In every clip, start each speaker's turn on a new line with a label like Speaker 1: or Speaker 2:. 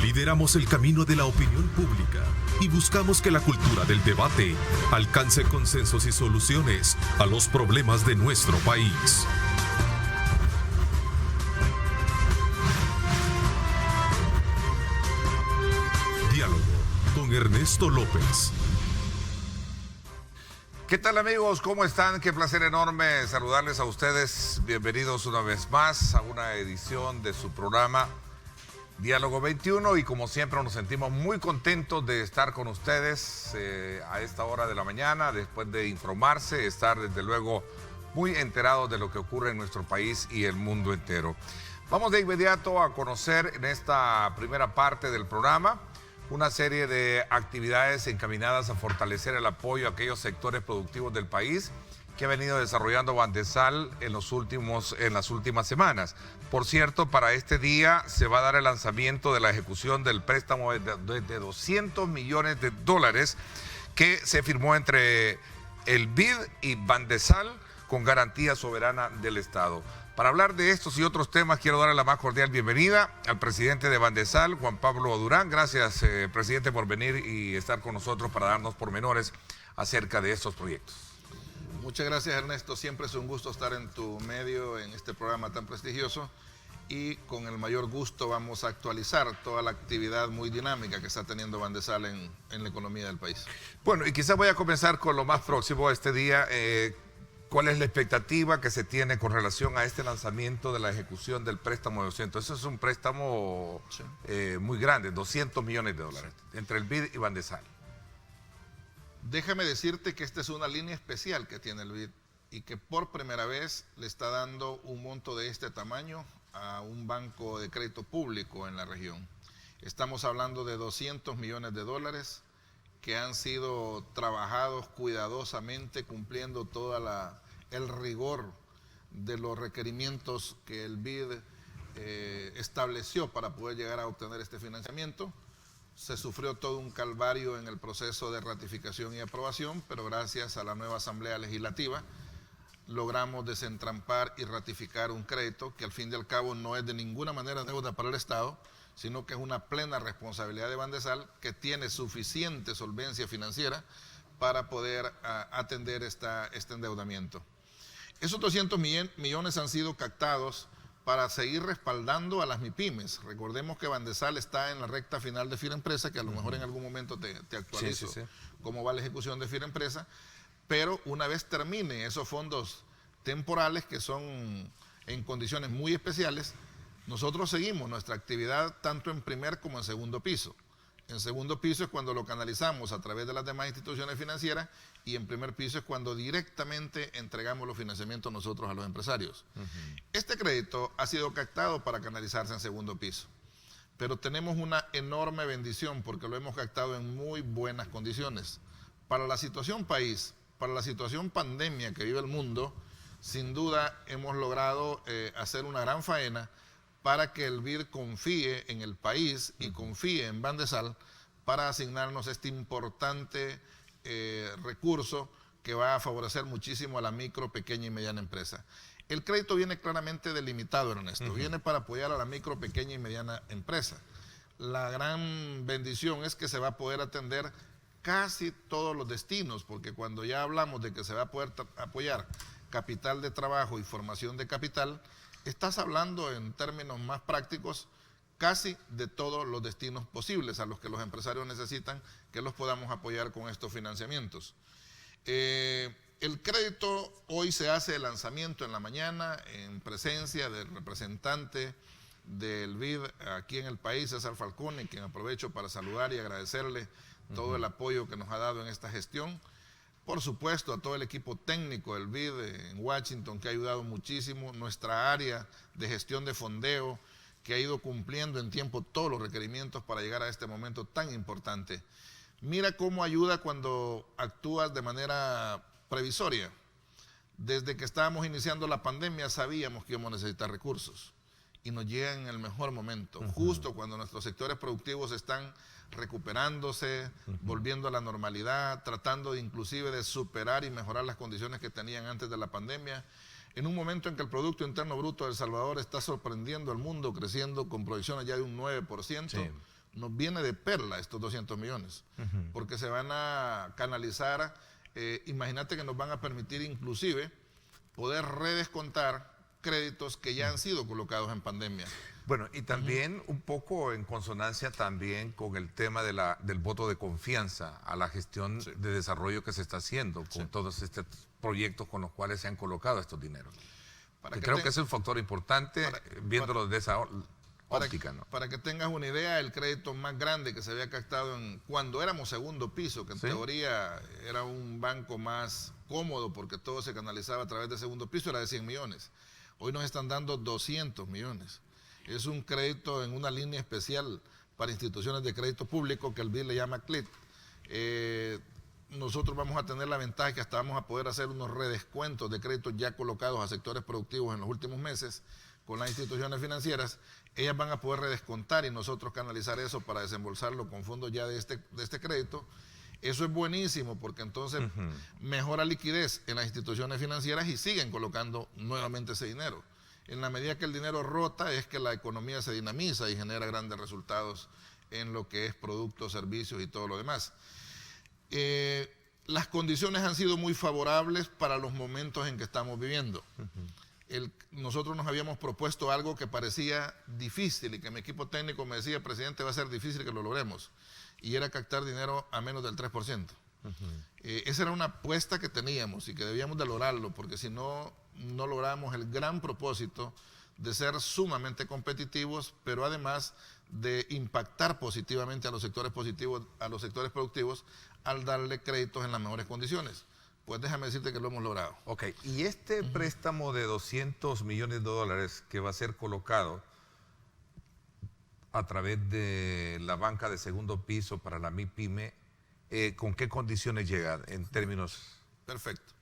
Speaker 1: Lideramos el camino de la opinión pública y buscamos que la cultura del debate alcance consensos y soluciones a los problemas de nuestro país. Diálogo con Ernesto López.
Speaker 2: ¿Qué tal, amigos? ¿Cómo están? Qué placer enorme saludarles a ustedes. Bienvenidos una vez más a una edición de su programa Diálogo 21, y como siempre nos sentimos muy contentos de estar con ustedes a esta hora de la mañana, después de informarse, estar desde luego muy enterados de lo que ocurre en nuestro país y el mundo entero. Vamos de inmediato a conocer en esta primera parte del programa una serie de actividades encaminadas a fortalecer el apoyo a aquellos sectores productivos del país que ha venido desarrollando Bandesal en las últimas semanas. Por cierto, para este día se va a dar el lanzamiento de la ejecución del préstamo de 200 millones de dólares que se firmó entre el BID y Bandesal con garantía soberana del Estado. Para hablar de estos y otros temas, quiero darle la más cordial bienvenida al presidente de Bandesal, Juan Pablo Durán. Gracias, presidente, por venir y estar con nosotros para darnos pormenores acerca de estos proyectos.
Speaker 3: Muchas gracias, Ernesto. Siempre es un gusto estar en tu medio, en este programa tan prestigioso, y con el mayor gusto vamos a actualizar toda la actividad muy dinámica que está teniendo Bandesal en la economía del país.
Speaker 2: Bueno, y quizás voy a comenzar con lo más próximo a este día. ¿Cuál es la expectativa que se tiene con relación a este lanzamiento de la ejecución del préstamo de 200? Eso es un préstamo muy grande, 200 millones de dólares, entre el BID y Bandesal.
Speaker 3: Déjame decirte que esta es una línea especial que tiene el BID y que por primera vez le está dando un monto de este tamaño a un banco de crédito público en la región. Estamos hablando de 200 millones de dólares que han sido trabajados cuidadosamente, cumpliendo todo el rigor de los requerimientos que el BID estableció para poder llegar a obtener este financiamiento. Se sufrió todo un calvario en el proceso de ratificación y aprobación, pero gracias a la nueva Asamblea Legislativa logramos desentrampar y ratificar un crédito que al fin y al cabo no es de ninguna manera deuda para el Estado, sino que es una plena responsabilidad de Bandesal, que tiene suficiente solvencia financiera para poder atender este endeudamiento. Esos 200 millones han sido captados para seguir respaldando a las MIPYMES. Recordemos que Bandesal está en la recta final de Firempresa, que a lo mejor en algún momento te actualizo cómo va la ejecución de Firempresa, pero una vez termine esos fondos temporales, que son en condiciones muy especiales, nosotros seguimos nuestra actividad tanto en primer como en segundo piso. En segundo piso es cuando lo canalizamos a través de las demás instituciones financieras, y en primer piso es cuando directamente entregamos los financiamientos nosotros a los empresarios. Este crédito ha sido captado para canalizarse en segundo piso, pero tenemos una enorme bendición porque lo hemos captado en muy buenas condiciones. Para la situación país, para la situación pandemia que vive el mundo, sin duda hemos logrado hacer una gran faena para que el BID confíe en el país y confíe en Bandesal para asignarnos este importante recurso que va a favorecer muchísimo a la micro, pequeña y mediana empresa. El crédito viene claramente delimitado, Ernesto. Viene para apoyar a la micro, pequeña y mediana empresa. La gran bendición es que se va a poder atender casi todos los destinos, porque cuando ya hablamos de que se va a poder apoyar capital de trabajo y formación de capital, estás hablando en términos más prácticos casi de todos los destinos posibles a los que los empresarios necesitan que los podamos apoyar con estos financiamientos. El crédito, hoy se hace el lanzamiento en la mañana en presencia del representante del BID aquí en el país, César Falcone, quien aprovecho para saludar y agradecerle todo el apoyo que nos ha dado en esta gestión. Por supuesto, a todo el equipo técnico del BID en Washington, que ha ayudado muchísimo, nuestra área de gestión de fondeo, que ha ido cumpliendo en tiempo todos los requerimientos para llegar a este momento tan importante. Mira cómo ayuda cuando actúas de manera previsoria. Desde que estábamos iniciando la pandemia sabíamos que íbamos a necesitar recursos y nos llegan en el mejor momento, justo cuando nuestros sectores productivos están recuperándose, volviendo a la normalidad, tratando inclusive de superar y mejorar las condiciones que tenían antes de la pandemia, en un momento en que el Producto Interno Bruto de El Salvador está sorprendiendo al mundo, creciendo con proyecciones ya de un 9%, nos viene de perla estos 200 millones, porque se van a canalizar, imagínate que nos van a permitir inclusive poder redescontar créditos que ya han sido colocados en pandemia.
Speaker 2: Bueno, y también un poco en consonancia también con el tema del voto de confianza a la gestión de desarrollo que se está haciendo con todos estos proyectos con los cuales se han colocado estos dineros. Creo que es un factor importante viéndolo desde esa óptica, ¿no?
Speaker 3: Para que tengas una idea, el crédito más grande que se había captado cuando éramos segundo piso, que en teoría era un banco más cómodo porque todo se canalizaba a través de segundo piso, era de 100 millones. Hoy nos están dando 200 millones. Es un crédito en una línea especial para instituciones de crédito público que el BID le llama CLIT. Nosotros vamos a tener la ventaja que hasta vamos a poder hacer unos redescuentos de créditos ya colocados a sectores productivos en los últimos meses con las instituciones financieras. Ellas van a poder redescontar y nosotros canalizar eso para desembolsarlo con fondos ya de este crédito. Eso es buenísimo porque entonces mejora liquidez en las instituciones financieras y siguen colocando nuevamente ese dinero. En la medida que el dinero rota es que la economía se dinamiza y genera grandes resultados en lo que es productos, servicios y todo lo demás. Las condiciones han sido muy favorables para los momentos en que estamos viviendo. Nosotros nos habíamos propuesto algo que parecía difícil y que mi equipo técnico me decía, presidente, va a ser difícil que lo logremos, y era captar dinero a menos del 3%. Esa era una apuesta que teníamos y que debíamos de lograrlo, porque si no, no logramos el gran propósito de ser sumamente competitivos, pero además de impactar positivamente a los sectores positivos, a los sectores productivos, al darle créditos en las mejores condiciones. Pues déjame decirte que lo hemos logrado.
Speaker 2: Ok, y este préstamo de 200 millones de dólares que va a ser colocado a través de la banca de segundo piso para la MIPYME, ¿con qué condiciones llega en términos?
Speaker 3: Perfecto.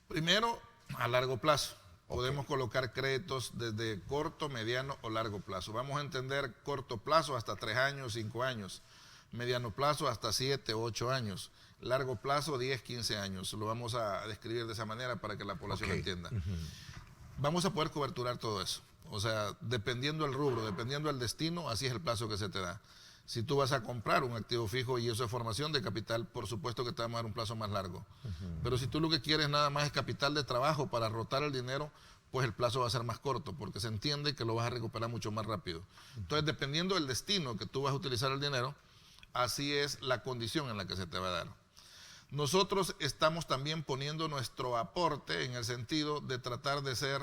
Speaker 3: Primero, a largo plazo. Podemos colocar créditos desde corto, mediano o largo plazo. Vamos a entender corto plazo hasta 3 años, 5 años. Mediano plazo hasta 7, 8 años. Largo plazo 10, 15 años. Lo vamos a describir de esa manera para que la población entienda. Vamos a poder coberturar todo eso. O sea, dependiendo del rubro, dependiendo del destino, así es el plazo que se te da. Si tú vas a comprar un activo fijo y eso es formación de capital, por supuesto que te vamos a dar un plazo más largo. Pero si tú lo que quieres nada más es capital de trabajo para rotar el dinero, pues el plazo va a ser más corto, porque se entiende que lo vas a recuperar mucho más rápido. Entonces, dependiendo del destino que tú vas a utilizar el dinero, así es la condición en la que se te va a dar. Nosotros estamos también poniendo nuestro aporte en el sentido de tratar de ser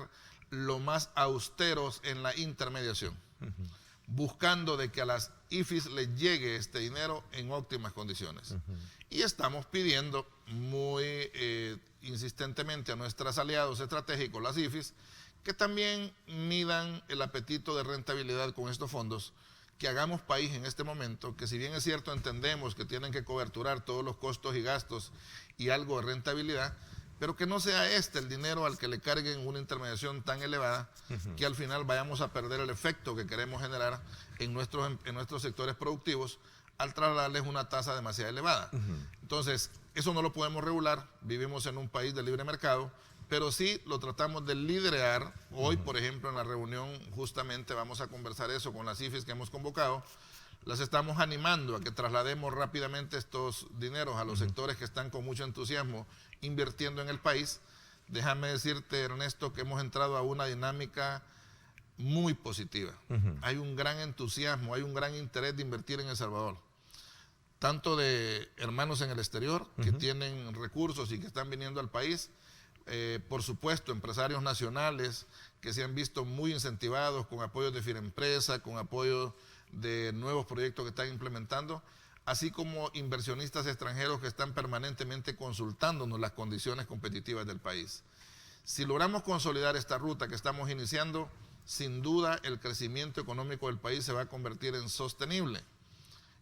Speaker 3: lo más austeros en la intermediación, buscando de que a las IFIs les llegue este dinero en óptimas condiciones. Y estamos pidiendo muy insistentemente a nuestros aliados estratégicos, las IFIs, que también midan el apetito de rentabilidad con estos fondos, que hagamos país en este momento, que si bien es cierto entendemos que tienen que coberturar todos los costos y gastos y algo de rentabilidad, pero que no sea el dinero al que le carguen una intermediación tan elevada que al final vayamos a perder el efecto que queremos generar en nuestros sectores productivos al trasladarles una tasa demasiado elevada. Entonces, eso no lo podemos regular, vivimos en un país de libre mercado, pero sí lo tratamos de liderar. Hoy, por ejemplo, en la reunión justamente vamos a conversar eso con las IFIs que hemos convocado. Las estamos animando a que traslademos rápidamente estos dineros a los sectores que están con mucho entusiasmo invirtiendo en el país. Déjame decirte, Ernesto, que hemos entrado a una dinámica muy positiva. Hay un gran entusiasmo, hay un gran interés de invertir en El Salvador. Tanto de hermanos en el exterior que tienen recursos y que están viniendo al país, por supuesto, empresarios nacionales que se han visto muy incentivados con apoyos de Firempresa, con apoyo de nuevos proyectos que están implementando, así como inversionistas extranjeros que están permanentemente consultándonos las condiciones competitivas del país. Si logramos consolidar esta ruta que estamos iniciando, sin duda el crecimiento económico del país se va a convertir en sostenible.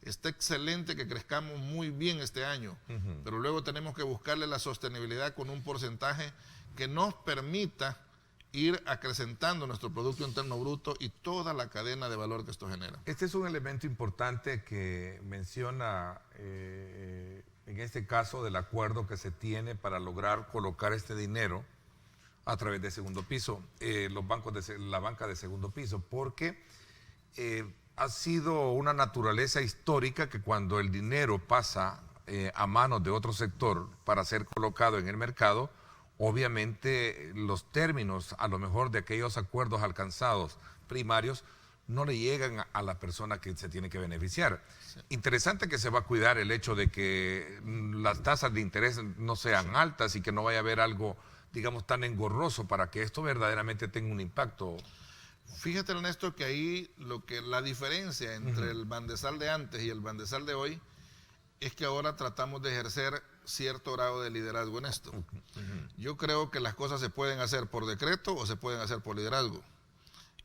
Speaker 3: Está excelente que crezcamos muy bien este año, pero luego tenemos que buscarle la sostenibilidad con un porcentaje que nos permita ir acrecentando nuestro Producto Interno Bruto y toda la cadena de valor que esto genera.
Speaker 2: Este es un elemento importante que menciona en este caso del acuerdo que se tiene para lograr colocar este dinero a través de segundo piso, la banca de segundo piso, porque ha sido una naturaleza histórica que cuando el dinero pasa a manos de otro sector para ser colocado en el mercado, obviamente los términos, a lo mejor de aquellos acuerdos alcanzados primarios, no le llegan a la persona que se tiene que beneficiar. Sí. Interesante que se va a cuidar el hecho de que las tasas de interés no sean altas y que no vaya a haber algo, digamos, tan engorroso para que esto verdaderamente tenga un impacto.
Speaker 3: Fíjate, Ernesto, que ahí la diferencia entre el Bandesal de antes y el Bandesal de hoy es que ahora tratamos de ejercer cierto grado de liderazgo en esto. Yo creo que las cosas se pueden hacer por decreto o se pueden hacer por liderazgo.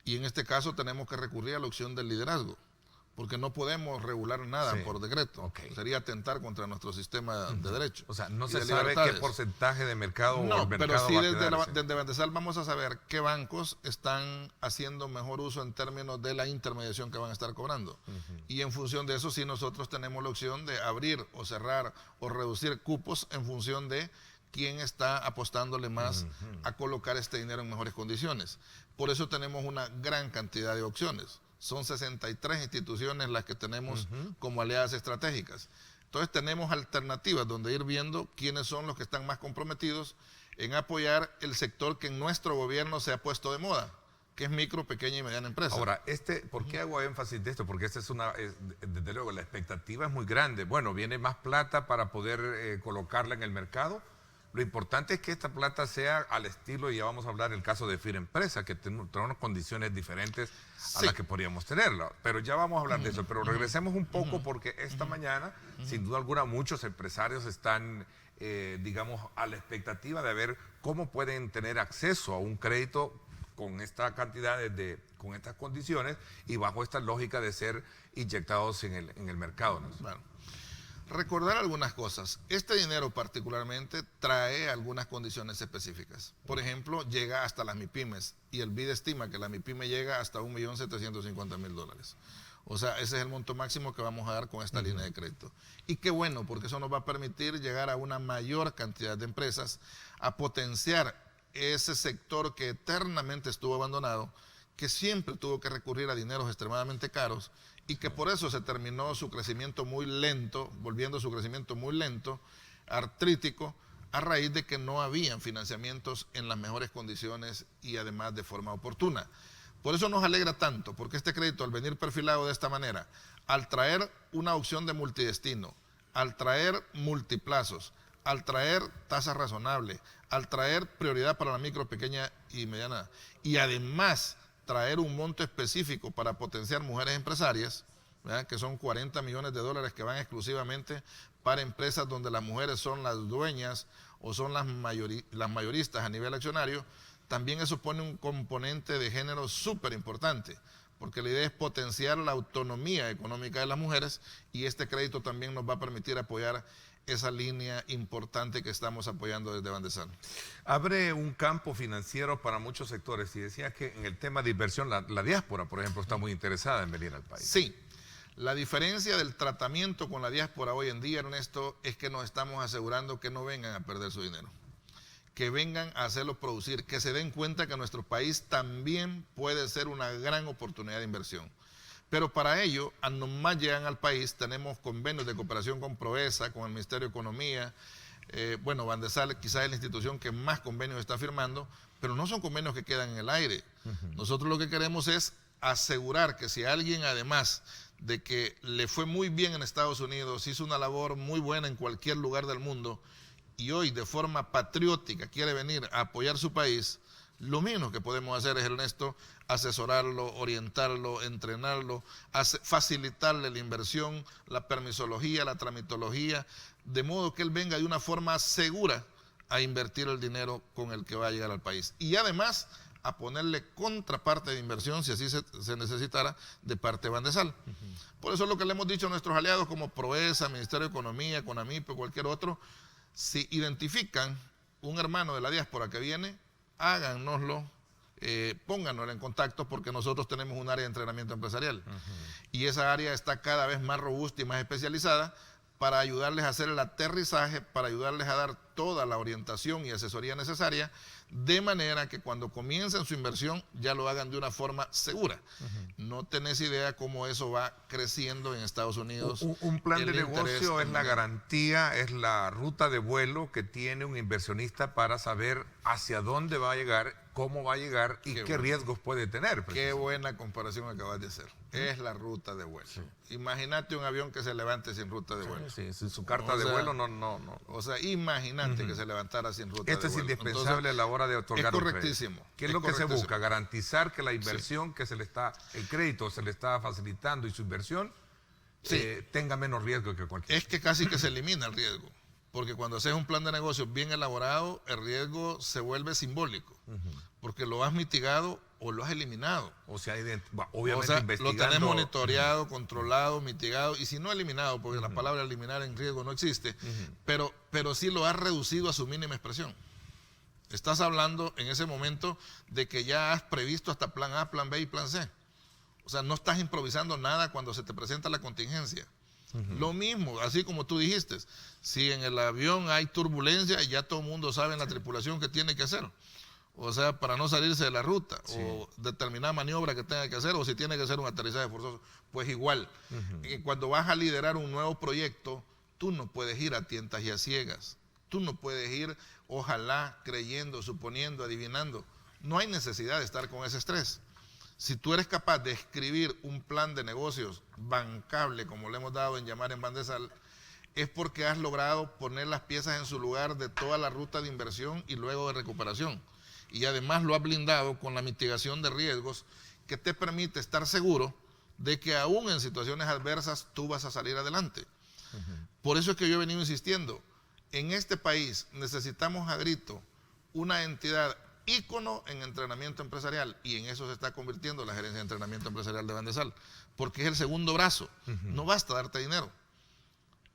Speaker 3: Y en este caso tenemos que recurrir a la opción del liderazgo, porque no podemos regular nada por decreto. Okay. Sería atentar contra nuestro sistema de derecho.
Speaker 2: O sea, no se sabe qué porcentaje de mercado o el mercado
Speaker 3: pero sí desde Bandesal vamos a saber qué bancos están haciendo mejor uso en términos de la intermediación que van a estar cobrando. Y en función de eso sí nosotros tenemos la opción de abrir o cerrar o reducir cupos en función de quién está apostándole más a colocar este dinero en mejores condiciones. Por eso tenemos una gran cantidad de opciones. Son 63 instituciones las que tenemos como aliadas estratégicas. Entonces tenemos alternativas donde ir viendo quiénes son los que están más comprometidos en apoyar el sector que en nuestro gobierno se ha puesto de moda, que es micro, pequeña y mediana empresa.
Speaker 2: Ahora, ¿por qué hago énfasis de esto? Porque desde luego, la expectativa es muy grande. Bueno, viene más plata para poder colocarla en el mercado. Lo importante es que esta plata sea al estilo, y ya vamos a hablar del caso de Firempresa, que tiene unas condiciones diferentes a las que podríamos tenerla. Pero ya vamos a hablar de eso. Pero regresemos un poco porque esta mañana, sin duda alguna, muchos empresarios están, digamos, a la expectativa de ver cómo pueden tener acceso a un crédito con esta cantidad con estas condiciones y bajo esta lógica de ser inyectados en el mercado, ¿no?
Speaker 3: Bueno. Recordar algunas cosas. Este dinero particularmente trae algunas condiciones específicas. Por ejemplo, llega hasta las MIPYMES y el BID estima que la MIPYME llega hasta $1.750.000. O sea, ese es el monto máximo que vamos a dar con esta línea de crédito. Y qué bueno, porque eso nos va a permitir llegar a una mayor cantidad de empresas, a potenciar ese sector que eternamente estuvo abandonado, que siempre tuvo que recurrir a dineros extremadamente caros y que por eso se terminó su crecimiento muy lento, volviendo su crecimiento muy lento, artrítico, a raíz de que no habían financiamientos en las mejores condiciones y además de forma oportuna. Por eso nos alegra tanto, porque este crédito, al venir perfilado de esta manera, al traer una opción de multidestino, al traer multiplazos, al traer tasas razonables, al traer prioridad para la micro, pequeña y mediana, y además traer un monto específico para potenciar mujeres empresarias, ¿verdad?, que son $40 millones que van exclusivamente para empresas donde las mujeres son las dueñas o son las mayoristas a nivel accionario, también eso pone un componente de género súper importante, porque la idea es potenciar la autonomía económica de las mujeres y este crédito también nos va a permitir apoyar esa línea importante que estamos apoyando desde Bandesal.
Speaker 2: Abre un campo financiero para muchos sectores y decía que en el tema de inversión, la diáspora, por ejemplo, está muy interesada en venir al país.
Speaker 3: Sí, la diferencia del tratamiento con la diáspora hoy en día, Ernesto, es que nos estamos asegurando que no vengan a perder su dinero, que vengan a hacerlo producir, que se den cuenta que nuestro país también puede ser una gran oportunidad de inversión. Pero para ello, a nomás llegan al país, tenemos convenios de cooperación con Proesa, con el Ministerio de Economía. Bueno, Bandesal quizás es la institución que más convenios está firmando, pero no son convenios que quedan en el aire. Nosotros lo que queremos es asegurar que si alguien, además de que le fue muy bien en Estados Unidos, hizo una labor muy buena en cualquier lugar del mundo y hoy de forma patriótica quiere venir a apoyar su país, lo menos que podemos hacer es, Ernesto, asesorarlo, orientarlo, entrenarlo, facilitarle la inversión, la permisología, la tramitología, de modo que él venga de una forma segura a invertir el dinero con el que va a llegar al país. Y además a ponerle contraparte de inversión, si así se necesitara, de parte de Bandesal. Por eso es lo que le hemos dicho a nuestros aliados como Proesa, Ministerio de Economía, CONAMIP o cualquier otro, si identifican un hermano de la diáspora que viene, háganoslo, pónganos en contacto porque nosotros tenemos un área de entrenamiento empresarial y esa área está cada vez más robusta y más especializada para ayudarles a hacer el aterrizaje, para ayudarles a dar toda la orientación y asesoría necesaria, de manera que cuando comiencen su inversión ya lo hagan de una forma segura. No tenés idea cómo eso va creciendo en Estados Unidos.
Speaker 2: Un plan de negocio es la garantía, es la ruta de vuelo que tiene un inversionista para saber hacia dónde va a llegar, cómo va a llegar y qué riesgos puede tener.
Speaker 3: Qué buena comparación acabas de hacer. Es la ruta de vuelo. Sí. Imagínate un avión que se levante sin ruta de vuelo.
Speaker 2: Sí, sin su carta de vuelo no.
Speaker 3: O sea, imagínate que se levantara sin ruta de vuelo.
Speaker 2: Esto es indispensable. Entonces, a la hora de otorgar
Speaker 3: un crédito. Es correctísimo.
Speaker 2: ¿Qué es lo que se busca? Garantizar que la inversión que el crédito se le está facilitando y su inversión tenga menos riesgo que cualquier.
Speaker 3: Es que casi que se elimina el riesgo. Porque cuando haces un plan de negocios bien elaborado, el riesgo se vuelve simbólico. Porque lo has mitigado o lo has eliminado.
Speaker 2: O sea, obviamente investigando.
Speaker 3: Lo tenés monitoreado, controlado, mitigado, y si no eliminado, porque la palabra eliminar en riesgo no existe, pero sí lo has reducido a su mínima expresión. Estás hablando en ese momento de que ya has previsto hasta plan A, plan B y plan C. O sea, no estás improvisando nada cuando se te presenta la contingencia. Lo mismo, así como tú dijiste, si en el avión hay turbulencia, ya todo el mundo sabe en la tripulación qué tiene que hacer. O sea, para no salirse de la ruta, o determinada maniobra que tenga que hacer, o si tiene que hacer un aterrizaje forzoso, pues igual. Cuando vas a liderar un nuevo proyecto, tú no puedes ir a tientas y a ciegas. Tú no puedes ir, ojalá, creyendo, suponiendo, adivinando. No hay necesidad de estar con ese estrés. Si tú eres capaz de escribir un plan de negocios bancable, como le hemos dado en llamar en Bandesal, es porque has logrado poner las piezas en su lugar de toda la ruta de inversión y luego de recuperación. Y además lo has blindado con la mitigación de riesgos que te permite estar seguro de que aún en situaciones adversas tú vas a salir adelante. Por eso es que yo he venido insistiendo, en este país necesitamos a grito una entidad ícono en entrenamiento empresarial, y en eso se está convirtiendo la gerencia de entrenamiento empresarial de Bandesal, porque es el segundo brazo. No basta darte dinero.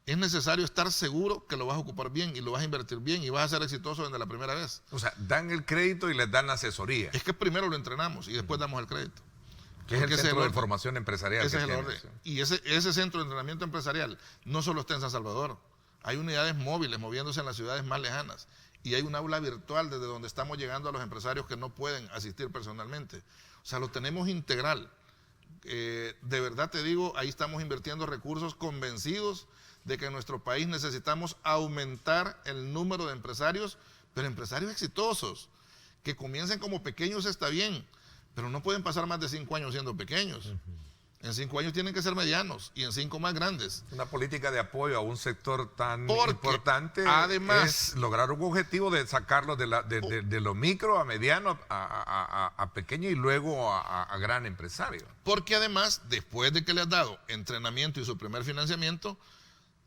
Speaker 3: Es necesario estar seguro que lo vas a ocupar bien y lo vas a invertir bien y vas a ser exitoso desde la primera vez.
Speaker 2: O sea, dan el crédito y les dan la asesoría.
Speaker 3: Es que primero lo entrenamos y después damos el crédito.
Speaker 2: Que es el centro de formación empresarial.
Speaker 3: Ese es el orden. Y ese centro de entrenamiento empresarial no solo está en San Salvador. Hay unidades móviles moviéndose en las ciudades más lejanas. Y hay un aula virtual desde donde estamos llegando a los empresarios que no pueden asistir personalmente. O sea, lo tenemos integral. De verdad te digo, ahí estamos invirtiendo recursos convencidos de que en nuestro país necesitamos aumentar el número de empresarios, pero empresarios exitosos, que comiencen como pequeños está bien, pero no pueden pasar más de 5 años siendo pequeños. En 5 años tienen que ser medianos y en 5 más grandes.
Speaker 2: Una política de apoyo a un sector tan importante
Speaker 3: además,
Speaker 2: es lograr un objetivo de sacarlo de lo micro a mediano, a pequeño y luego a gran empresario.
Speaker 3: Porque además, después de que le has dado entrenamiento y su primer financiamiento,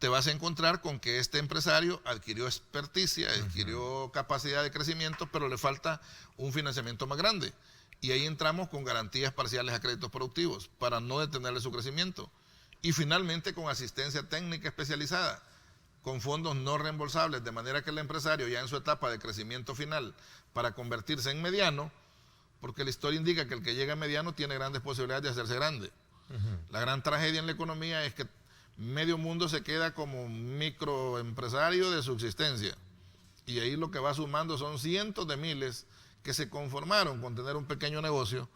Speaker 3: te vas a encontrar con que este empresario adquirió experticia, adquirió capacidad de crecimiento, pero le falta un financiamiento más grande. Y ahí entramos con garantías parciales a créditos productivos para no detenerle su crecimiento. Y finalmente con asistencia técnica especializada, con fondos no reembolsables, de manera que el empresario ya en su etapa de crecimiento final para convertirse en mediano, porque la historia indica que el que llega a mediano tiene grandes posibilidades de hacerse grande. La gran tragedia en la economía es que medio mundo se queda como microempresario de subsistencia. Y ahí lo que va sumando son cientos de miles que se conformaron con tener un pequeño negocio,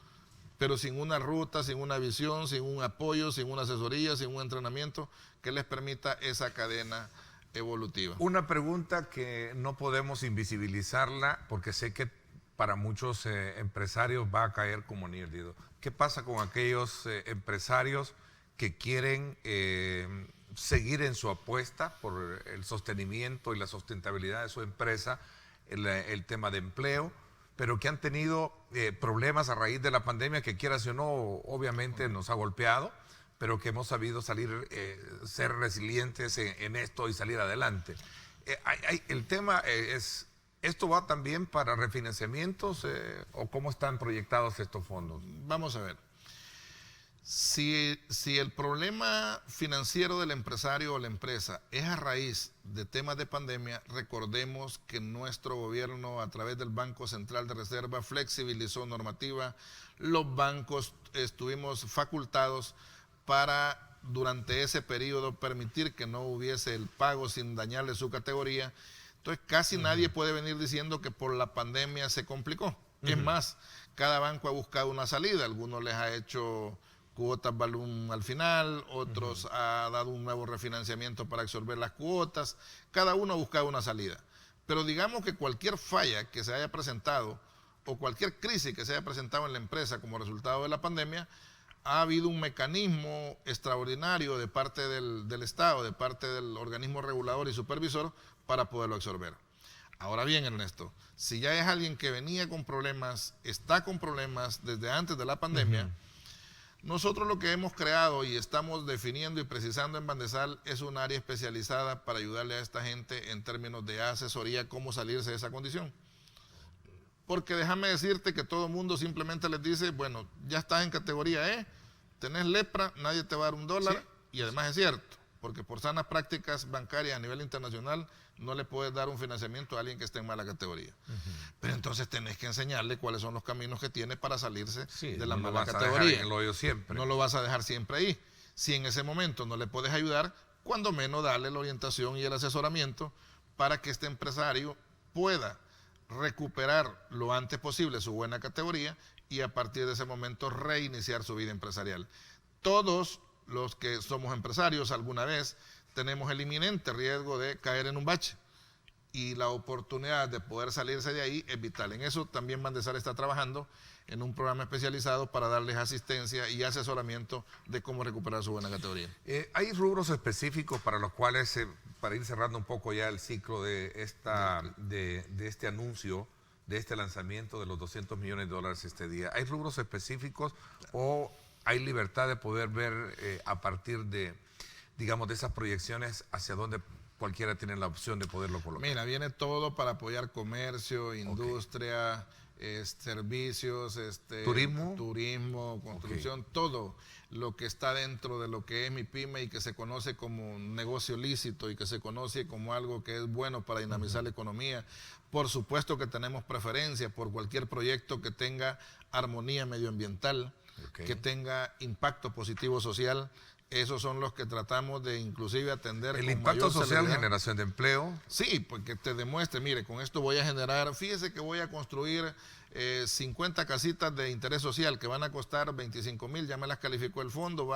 Speaker 3: pero sin una ruta, sin una visión, sin un apoyo, sin una asesoría, sin un entrenamiento que les permita esa cadena evolutiva.
Speaker 2: Una pregunta que no podemos invisibilizarla, porque sé que para muchos empresarios va a caer como anillo al dedo. ¿Qué pasa con aquellos empresarios que quieren seguir en su apuesta por el sostenimiento y la sustentabilidad de su empresa, el tema de empleo, pero que han tenido problemas a raíz de la pandemia, que quieras o no, obviamente nos ha golpeado, pero que hemos sabido salir, ser resilientes en esto y salir adelante? El tema es, ¿esto va también para refinanciamientos o cómo están proyectados estos fondos?
Speaker 3: Vamos a ver. Si el problema financiero del empresario o la empresa es a raíz de temas de pandemia, recordemos que nuestro gobierno a través del Banco Central de Reserva flexibilizó normativa, los bancos estuvimos facultados para durante ese periodo permitir que no hubiese el pago sin dañarle su categoría. Entonces casi nadie puede venir diciendo que por la pandemia se complicó. Es más, cada banco ha buscado una salida. Algunos les ha hecho cuotas balloon al final, otros ha dado un nuevo refinanciamiento para absorber las cuotas. Cada uno ha buscado una salida. Pero digamos que cualquier falla que se haya presentado o cualquier crisis que se haya presentado en la empresa como resultado de la pandemia, ha habido un mecanismo extraordinario de parte del Estado, de parte del organismo regulador y supervisor para poderlo absorber. Ahora bien, Ernesto, si ya es alguien que venía con problemas, está con problemas desde antes de la pandemia, nosotros lo que hemos creado y estamos definiendo y precisando en Bandesal es un área especializada para ayudarle a esta gente en términos de asesoría, cómo salirse de esa condición. Porque déjame decirte que todo el mundo simplemente les dice, bueno, ya estás en categoría E, tenés lepra, nadie te va a dar $1, sí. Y además es cierto, porque por sanas prácticas bancarias a nivel internacional no le puedes dar un financiamiento a alguien que esté en mala categoría. Pero entonces tenés que enseñarle cuáles son los caminos que tiene para salirse de la mala categoría.
Speaker 2: En el hoyo siempre.
Speaker 3: No lo vas a dejar siempre ahí. Si en ese momento no le puedes ayudar, cuando menos darle la orientación y el asesoramiento para que este empresario pueda recuperar lo antes posible su buena categoría y a partir de ese momento reiniciar su vida empresarial. Todos los que somos empresarios alguna vez tenemos el inminente riesgo de caer en un bache y la oportunidad de poder salirse de ahí es vital. En eso también Bandesal está trabajando en un programa especializado para darles asistencia y asesoramiento de cómo recuperar su buena categoría.
Speaker 2: ¿Hay rubros específicos para los cuales, para ir cerrando un poco ya el ciclo de este anuncio, de este lanzamiento de los $200 millones este día, ¿hay rubros específicos o hay libertad de poder ver a partir de, digamos, de esas proyecciones hacia dónde cualquiera tiene la opción de poderlo colocar?
Speaker 3: Mira, viene todo para apoyar comercio, industria, servicios, turismo, construcción, todo lo que está dentro de lo que es MIPYME y que se conoce como negocio lícito y que se conoce como algo que es bueno para dinamizar la economía. Por supuesto que tenemos preferencia por cualquier proyecto que tenga armonía medioambiental, que tenga impacto positivo social. Esos son los que tratamos de inclusive atender.
Speaker 2: El impacto social, generación de empleo.
Speaker 3: Sí, porque te demuestre, mire, con esto voy a generar, fíjese que voy a construir 50 casitas de interés social que van a costar 25,000, ya me las calificó el fondo,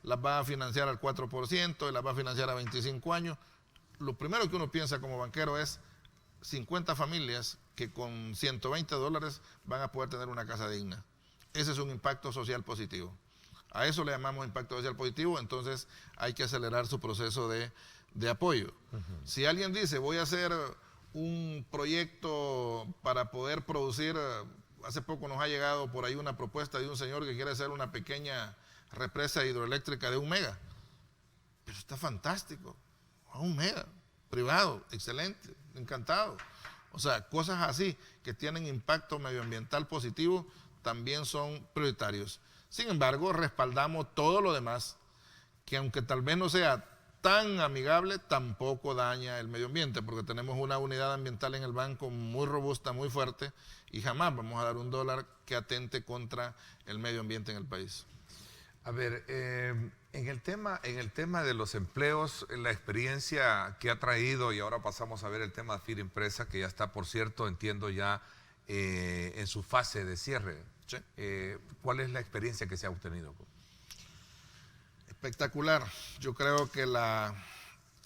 Speaker 3: las va a financiar al 4% y las va a financiar a 25 años. Lo primero que uno piensa como banquero es 50 familias que con $120 van a poder tener una casa digna. Ese es un impacto social positivo. A eso le llamamos impacto social positivo, entonces hay que acelerar su proceso de apoyo. Si alguien dice, voy a hacer un proyecto para poder producir, hace poco nos ha llegado por ahí una propuesta de un señor que quiere hacer una pequeña represa hidroeléctrica de 1 mega. Pero está fantástico, 1 mega, privado, excelente, encantado. O sea, cosas así que tienen impacto medioambiental positivo también son prioritarios. Sin embargo, respaldamos todo lo demás, que aunque tal vez no sea tan amigable, tampoco daña el medio ambiente, porque tenemos una unidad ambiental en el banco muy robusta, muy fuerte, y jamás vamos a dar $1 que atente contra el medio ambiente en el país.
Speaker 2: A ver, en el tema de los empleos, la experiencia que ha traído, y ahora pasamos a ver el tema de Finempresa, que ya está, por cierto, entiendo ya en su fase de cierre.
Speaker 3: Sí.
Speaker 2: ¿Cuál es la experiencia que se ha obtenido?
Speaker 3: Espectacular. Yo creo que la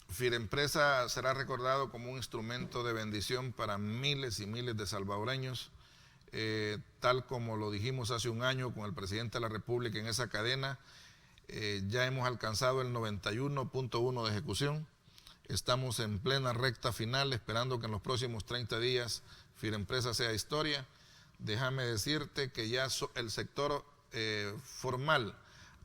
Speaker 3: Finempresa será recordado como un instrumento de bendición para miles y miles de salvadoreños, tal como lo dijimos hace un año con el presidente de la República en esa cadena. Ya hemos alcanzado el 91.1 de ejecución. Estamos en plena recta final, esperando que en los próximos 30 días Finempresa sea historia. Déjame decirte que ya el sector formal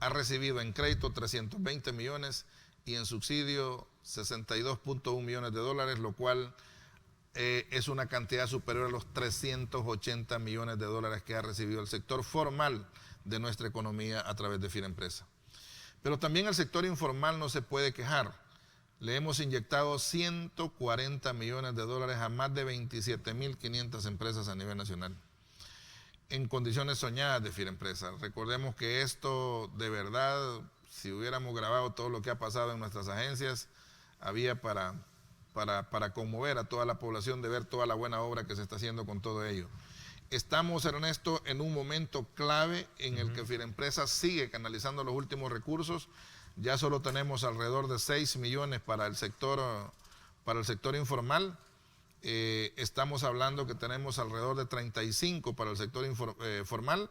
Speaker 3: ha recibido en crédito 320 millones y en subsidio 62.1 millones de dólares, lo cual es una cantidad superior a los 380 millones de dólares que ha recibido el sector formal de nuestra economía a través de Finempresa. Pero también el sector informal no se puede quejar. Le hemos inyectado 140 millones de dólares a más de 27.500 empresas a nivel nacional, en condiciones soñadas de Finempresa. Recordemos que esto de verdad Si hubiéramos grabado todo lo que ha pasado en nuestras agencias, había para conmover a toda la población de ver toda la buena obra que se está haciendo con todo ello. Estamos, Ernesto, en un momento clave en el que Firempresa sigue canalizando los últimos recursos. Ya solo tenemos alrededor de 6 millones para el sector informal. Estamos hablando que tenemos alrededor de 35 para el sector formal,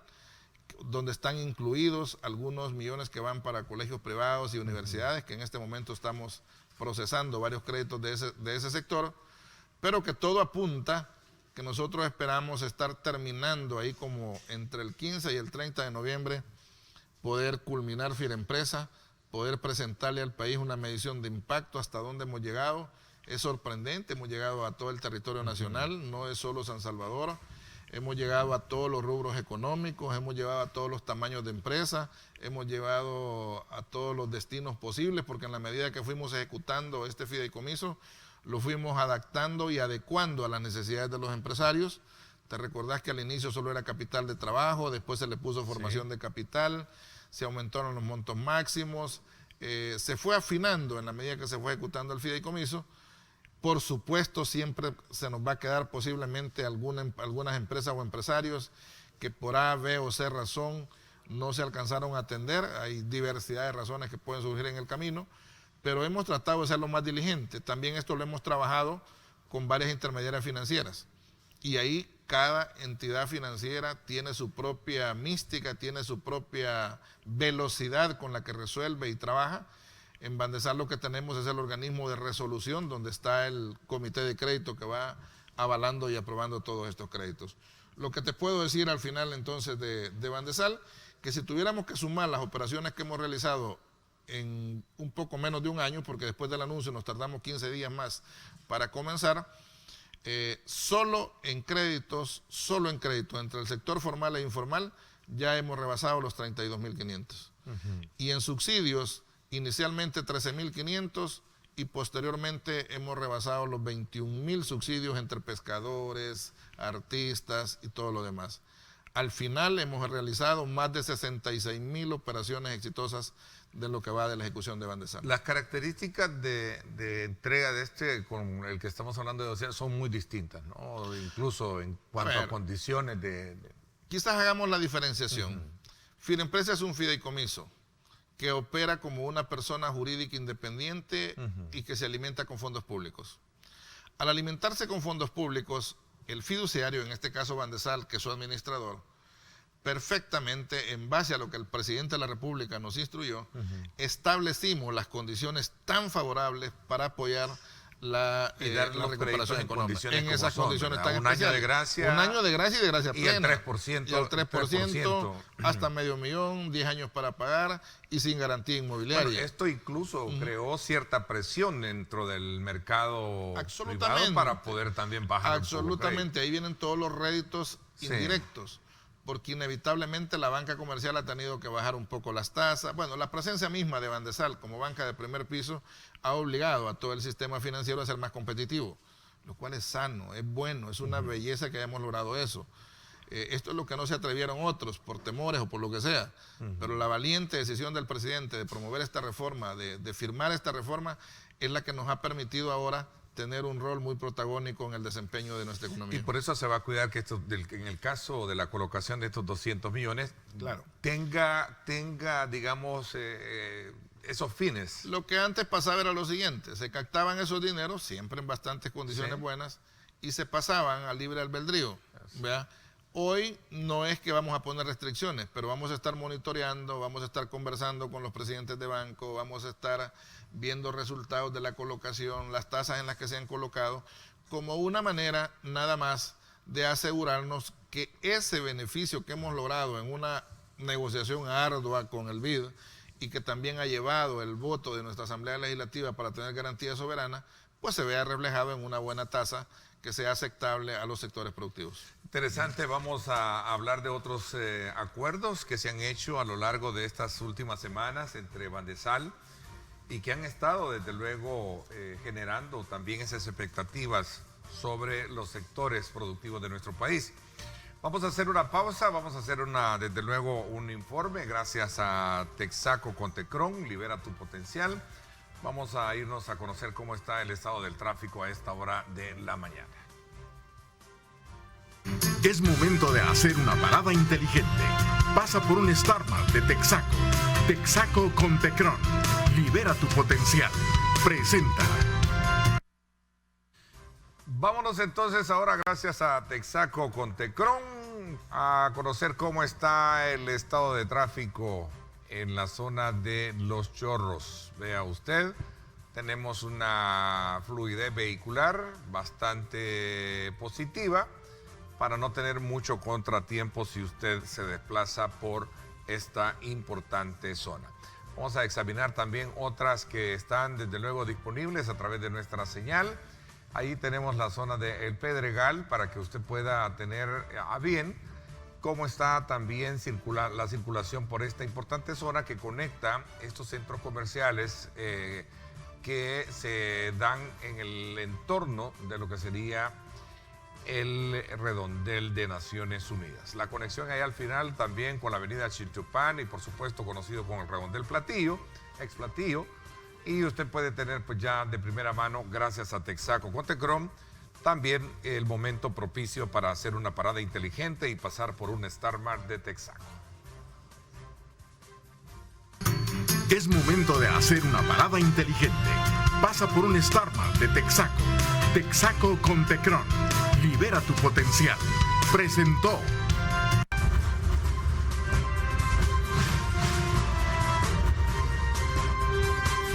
Speaker 3: donde están incluidos algunos millones que van para colegios privados y universidades, que en este momento estamos procesando varios créditos de ese sector, pero que todo apunta que nosotros esperamos estar terminando ahí como entre el 15 y el 30 de noviembre, poder culminar Firempresa, poder presentarle al país una medición de impacto, hasta dónde hemos llegado. Es sorprendente, hemos llegado a todo el territorio nacional, no es solo San Salvador, hemos llegado a todos los rubros económicos, hemos llegado a todos los tamaños de empresa, hemos llegado a todos los destinos posibles, porque en la medida que fuimos ejecutando este fideicomiso, lo fuimos adaptando y adecuando a las necesidades de los empresarios. Te recordás que al inicio solo era capital de trabajo, después se le puso formación de capital, se aumentaron los montos máximos, se fue afinando en la medida que se fue ejecutando el fideicomiso. Por supuesto, siempre se nos va a quedar posiblemente algunas empresas o empresarios que por A, B o C razón no se alcanzaron a atender. Hay diversidad de razones que pueden surgir en el camino, pero hemos tratado de ser lo más diligente. También esto lo hemos trabajado con varias intermediarias financieras. Y ahí cada entidad financiera tiene su propia mística, tiene su propia velocidad con la que resuelve y trabaja. En Bandesal lo que tenemos es el organismo de resolución, donde está el comité de crédito que va avalando y aprobando todos estos créditos. Lo que te puedo decir al final entonces de Bandesal, que si tuviéramos que sumar las operaciones que hemos realizado en un poco menos de un año, porque después del anuncio nos tardamos 15 días más para comenzar, solo en créditos entre el sector formal e informal, ya hemos rebasado los 32.500. Y en subsidios, inicialmente 13.500 y posteriormente hemos rebasado los 21.000 subsidios entre pescadores, artistas y todo lo demás. Al final hemos realizado más de 66.000 operaciones exitosas de lo que va de la ejecución de Bandesal.
Speaker 2: Las características de entrega de con el que estamos hablando de docentes son muy distintas, ¿no? Incluso en cuanto a condiciones
Speaker 3: Quizás hagamos la diferenciación. Firempresa es un fideicomiso que opera como una persona jurídica independiente y que se alimenta con fondos públicos. Al alimentarse con fondos públicos, el fiduciario, en este caso Bandesal, que es su administrador, perfectamente, en base a lo que el presidente de la República nos instruyó, establecimos las condiciones tan favorables para apoyar la recuperación económica. En esas condiciones tan especiales.
Speaker 2: Un año de gracia.
Speaker 3: Un año de gracia y de gracia plena.
Speaker 2: Y el 3%.
Speaker 3: Y el 3%, hasta $500,000, 10 años para pagar y sin garantía inmobiliaria.
Speaker 2: Bueno, esto incluso creó cierta presión dentro del mercado privado para poder también bajar.
Speaker 3: Absolutamente, ahí vienen todos los réditos indirectos, porque inevitablemente la banca comercial ha tenido que bajar un poco las tasas. Bueno, la presencia misma de Bandesal como banca de primer piso ha obligado a todo el sistema financiero a ser más competitivo, lo cual es sano, es bueno, es una belleza que hayamos logrado eso. Esto es lo que no se atrevieron otros, por temores o por lo que sea, pero la valiente decisión del presidente de promover esta reforma, de firmar esta reforma, es la que nos ha permitido ahora tener un rol muy protagónico en el desempeño de nuestra economía.
Speaker 2: Y por eso se va a cuidar que en el caso de la colocación de estos 200 millones, tenga digamos, esos fines.
Speaker 3: Lo que antes pasaba era lo siguiente: se captaban esos dineros, siempre en bastantes condiciones buenas, y se pasaban a libre albedrío. ¿Vea? Hoy no es que vamos a poner restricciones, pero vamos a estar monitoreando, vamos a estar conversando con los presidentes de banco, vamos a estar viendo resultados de la colocación, las tasas en las que se han colocado, como una manera nada más de asegurarnos que ese beneficio que hemos logrado en una negociación ardua con el BID y que también ha llevado el voto de nuestra Asamblea Legislativa para tener garantía soberana, pues se vea reflejado en una buena tasa que sea aceptable a los sectores productivos.
Speaker 2: Interesante, vamos a hablar de otros acuerdos que se han hecho a lo largo de estas últimas semanas entre Bandesal y que han estado desde luego generando también esas expectativas sobre los sectores productivos de nuestro país. Vamos a hacer una pausa, vamos a hacer desde luego un informe gracias a Texaco con Tecron, libera tu potencial. Vamos a irnos a conocer cómo está el estado del tráfico a esta hora de la mañana.
Speaker 1: Es momento de hacer una parada inteligente. Pasa por un Starmart de Texaco. Texaco con Tecron, libera tu potencial. Presenta.
Speaker 2: Vámonos entonces ahora, gracias a Texaco con Tecron, a conocer cómo está el estado de tráfico en la zona de Los Chorros. Vea usted, tenemos una fluidez vehicular bastante positiva para no tener mucho contratiempo si usted se desplaza por esta importante zona. Vamos a examinar también otras que están desde luego disponibles a través de nuestra señal. Ahí tenemos la zona de El Pedregal para que usted pueda tener a bien cómo está también la circulación por esta importante zona que conecta estos centros comerciales que se dan en el entorno de lo que sería el redondel de Naciones Unidas. La conexión ahí al final también con la avenida Chiltupán y por supuesto conocido como el redondel Platillo, ex Platillo. Y usted puede tener pues ya de primera mano, gracias a Texaco con Tecron, también el momento propicio para hacer una parada inteligente y pasar por un Starmart de Texaco.
Speaker 1: Es momento de hacer una parada inteligente. Pasa por un Starmart de Texaco. Texaco con Tecron, libera tu potencial. Presentó.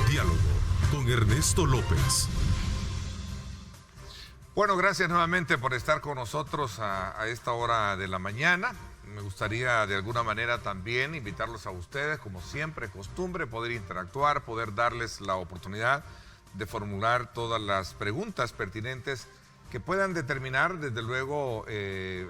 Speaker 1: Diálogo con Ernesto López.
Speaker 2: Bueno, gracias nuevamente por estar con nosotros a esta hora de la mañana. Me gustaría de alguna manera también invitarlos a ustedes, como siempre, costumbre, poder interactuar, poder darles la oportunidad de formular todas las preguntas pertinentes que puedan determinar, desde luego,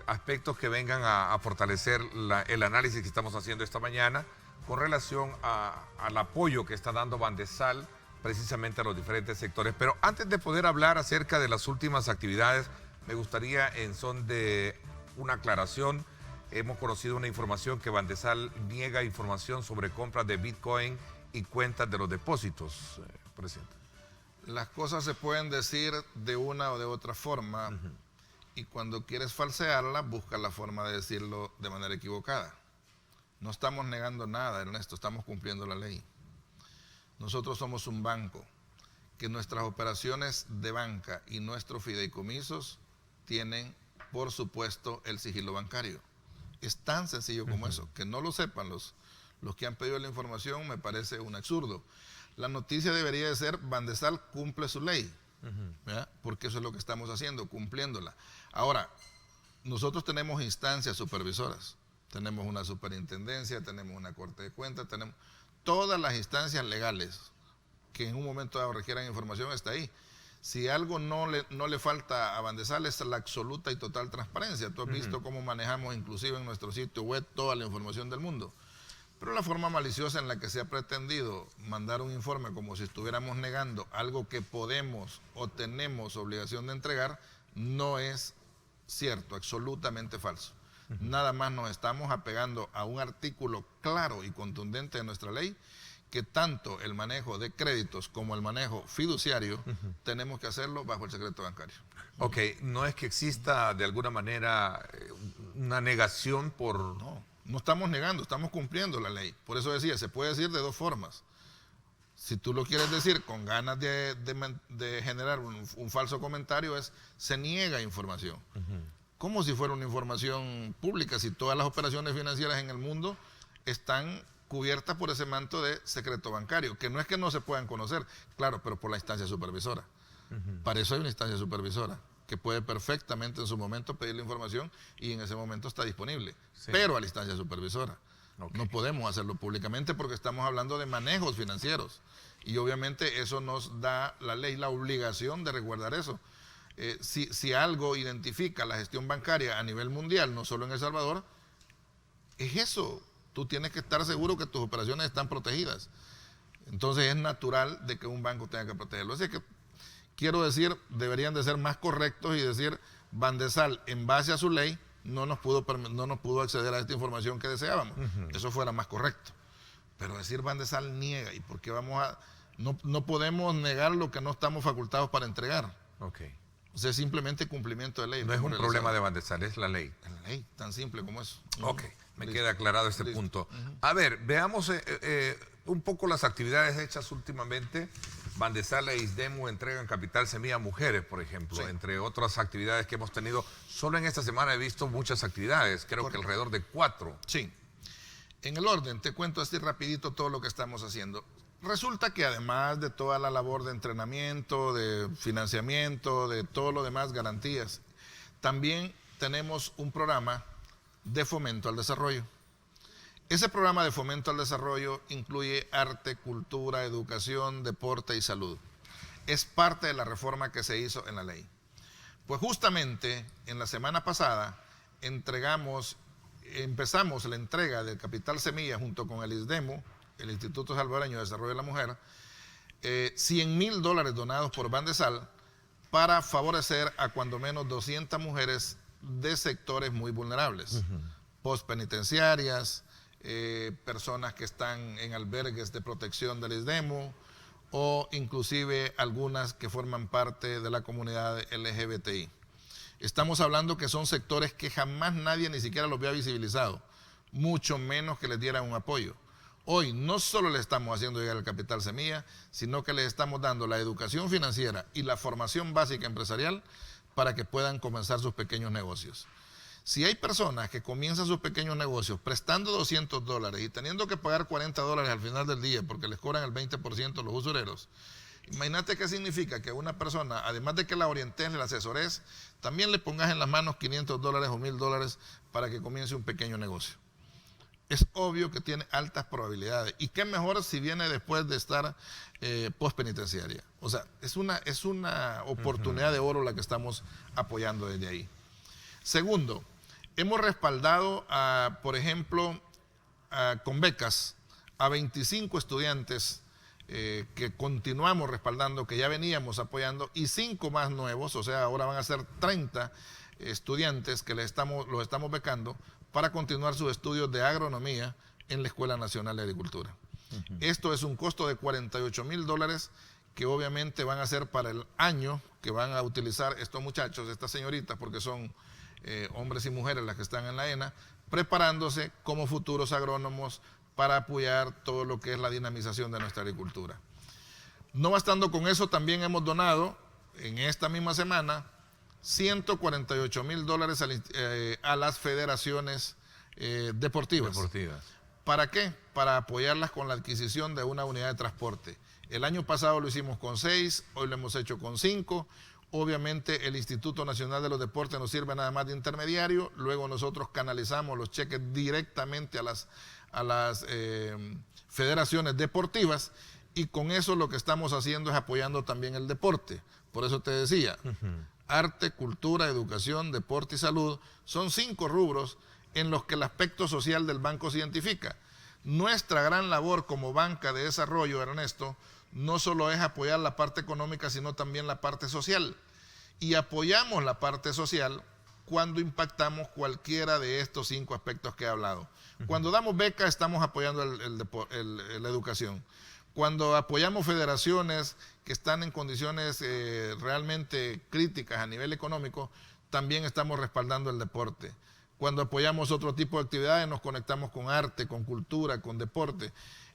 Speaker 2: aspectos que vengan a fortalecer el análisis que estamos haciendo esta mañana con relación al apoyo que está dando Bandesal precisamente a los diferentes sectores. Pero antes de poder hablar acerca de las últimas actividades, me gustaría, en son de una aclaración, hemos conocido una información que Bandesal niega información sobre compras de Bitcoin y cuentas de los depósitos, presidente.
Speaker 3: Las cosas se pueden decir de una o de otra forma, y cuando quieres falsearla, busca la forma de decirlo de manera equivocada. No estamos negando nada, Ernesto, estamos cumpliendo la ley. Nosotros somos un banco, que nuestras operaciones de banca y nuestros fideicomisos tienen, por supuesto, el sigilo bancario. Es tan sencillo como eso. Que no lo sepan los que han pedido la información me parece un absurdo. La noticia debería de ser: Bandesal cumple su ley, porque eso es lo que estamos haciendo, cumpliéndola. Ahora, nosotros tenemos instancias supervisoras, tenemos una superintendencia, tenemos una corte de cuentas, tenemos todas las instancias legales que en un momento dado requieran información, está ahí. Si algo no le falta a Bandesal es la absoluta y total transparencia. Tú has visto cómo manejamos inclusive en nuestro sitio web toda la información del mundo. Pero la forma maliciosa en la que se ha pretendido mandar un informe como si estuviéramos negando algo que podemos o tenemos obligación de entregar, no es cierto, absolutamente falso. Nada más nos estamos apegando a un artículo claro y contundente de nuestra ley, que tanto el manejo de créditos como el manejo fiduciario tenemos que hacerlo bajo el secreto bancario.
Speaker 2: Ok, no es que exista de alguna manera una negación por...
Speaker 3: No estamos negando, estamos cumpliendo la ley. Por eso decía, se puede decir de dos formas. Si tú lo quieres decir con ganas de generar un falso comentario, se niega información. Como si fuera una información pública, si todas las operaciones financieras en el mundo están cubiertas por ese manto de secreto bancario, que no es que no se puedan conocer, claro, pero por la instancia supervisora. Para eso hay una instancia supervisora que puede perfectamente en su momento pedir la información y en ese momento está disponible, pero a la instancia supervisora. No podemos hacerlo públicamente porque estamos hablando de manejos financieros y obviamente eso nos da la ley la obligación de resguardar eso. Si algo identifica la gestión bancaria a nivel mundial, no solo en El Salvador, es eso. Tú tienes que estar seguro que tus operaciones están protegidas. Entonces es natural de que un banco tenga que protegerlo. Así que quiero decir, deberían de ser más correctos y decir, Bandesal, en base a su ley, no nos pudo acceder a esta información que deseábamos. Eso fuera más correcto. Pero decir Bandesal niega, ¿y por qué no podemos negar lo que no estamos facultados para entregar?
Speaker 2: Ok.
Speaker 3: O sea, es simplemente cumplimiento de ley.
Speaker 2: No es un problema de Bandesal, es la ley.
Speaker 3: Es la ley, tan simple como eso.
Speaker 2: Ok, me queda aclarado este punto. A ver, veamos un poco las actividades hechas últimamente. Bandesal e ISDEMU entregan capital semilla a mujeres, por ejemplo, entre otras actividades que hemos tenido. Solo en esta semana he visto muchas actividades, creo que alrededor de 4.
Speaker 3: Sí. En el orden, te cuento así rapidito todo lo que estamos haciendo. Resulta que además de toda la labor de entrenamiento, de financiamiento, de todo lo demás, garantías, también tenemos un programa de fomento al desarrollo. Ese programa de fomento al desarrollo incluye arte, cultura, educación, deporte y salud. Es parte de la reforma que se hizo en la ley. Pues justamente en la semana pasada empezamos la entrega del capital semilla junto con el ISDEMU, el Instituto Salvadoreño de Desarrollo de la Mujer, $100,000 donados por Bandesal para favorecer a cuando menos 200 mujeres de sectores muy vulnerables, postpenitenciarias, personas que están en albergues de protección del ISDEMU o inclusive algunas que forman parte de la comunidad LGBTI. Estamos hablando que son sectores que jamás nadie ni siquiera los había visibilizado, mucho menos que les dieran un apoyo. Hoy no solo le estamos haciendo llegar el capital semilla, sino que les estamos dando la educación financiera y la formación básica empresarial para que puedan comenzar sus pequeños negocios. Si hay personas que comienzan sus pequeños negocios prestando $200 y teniendo que pagar $40 al final del día porque les cobran el 20% los usureros, imagínate qué significa que una persona, además de que la orientes, la asesores, también le pongas en las manos $500 o $1,000 para que comience un pequeño negocio. Es obvio que tiene altas probabilidades. Y qué mejor si viene después de estar postpenitenciaria. O sea, es una oportunidad de oro la que estamos apoyando desde ahí. Segundo, hemos respaldado, por ejemplo, con becas a 25 estudiantes que continuamos respaldando, que ya veníamos apoyando, y 5 más nuevos, o sea, ahora van a ser 30 estudiantes que los estamos becando para continuar sus estudios de agronomía en la Escuela Nacional de Agricultura. Esto es un costo de $48,000 que obviamente van a ser para el año que van a utilizar estos muchachos, estas señoritas, porque son hombres y mujeres las que están en la ENA, preparándose como futuros agrónomos para apoyar todo lo que es la dinamización de nuestra agricultura. No bastando con eso, también hemos donado en esta misma semana $148,000 a las federaciones deportivas. ¿Para qué? Para apoyarlas con la adquisición de una unidad de transporte. El año pasado lo hicimos con 6, hoy lo hemos hecho con 5. Obviamente el Instituto Nacional de los Deportes nos sirve nada más de intermediario, luego nosotros canalizamos los cheques directamente a las federaciones deportivas, y con eso lo que estamos haciendo es apoyando también el deporte. Por eso te decía, arte, cultura, educación, deporte y salud son 5 rubros en los que el aspecto social del banco se identifica. Nuestra gran labor como banca de desarrollo, Ernesto, no solo es apoyar la parte económica, sino también la parte social. Y apoyamos la parte social cuando impactamos cualquiera de estos 5 aspectos que he hablado. Cuando damos becas, estamos apoyando la educación. Cuando apoyamos federaciones que están en condiciones realmente críticas a nivel económico, también estamos respaldando el deporte. Cuando apoyamos otro tipo de actividades, nos conectamos con arte, con cultura, con deporte.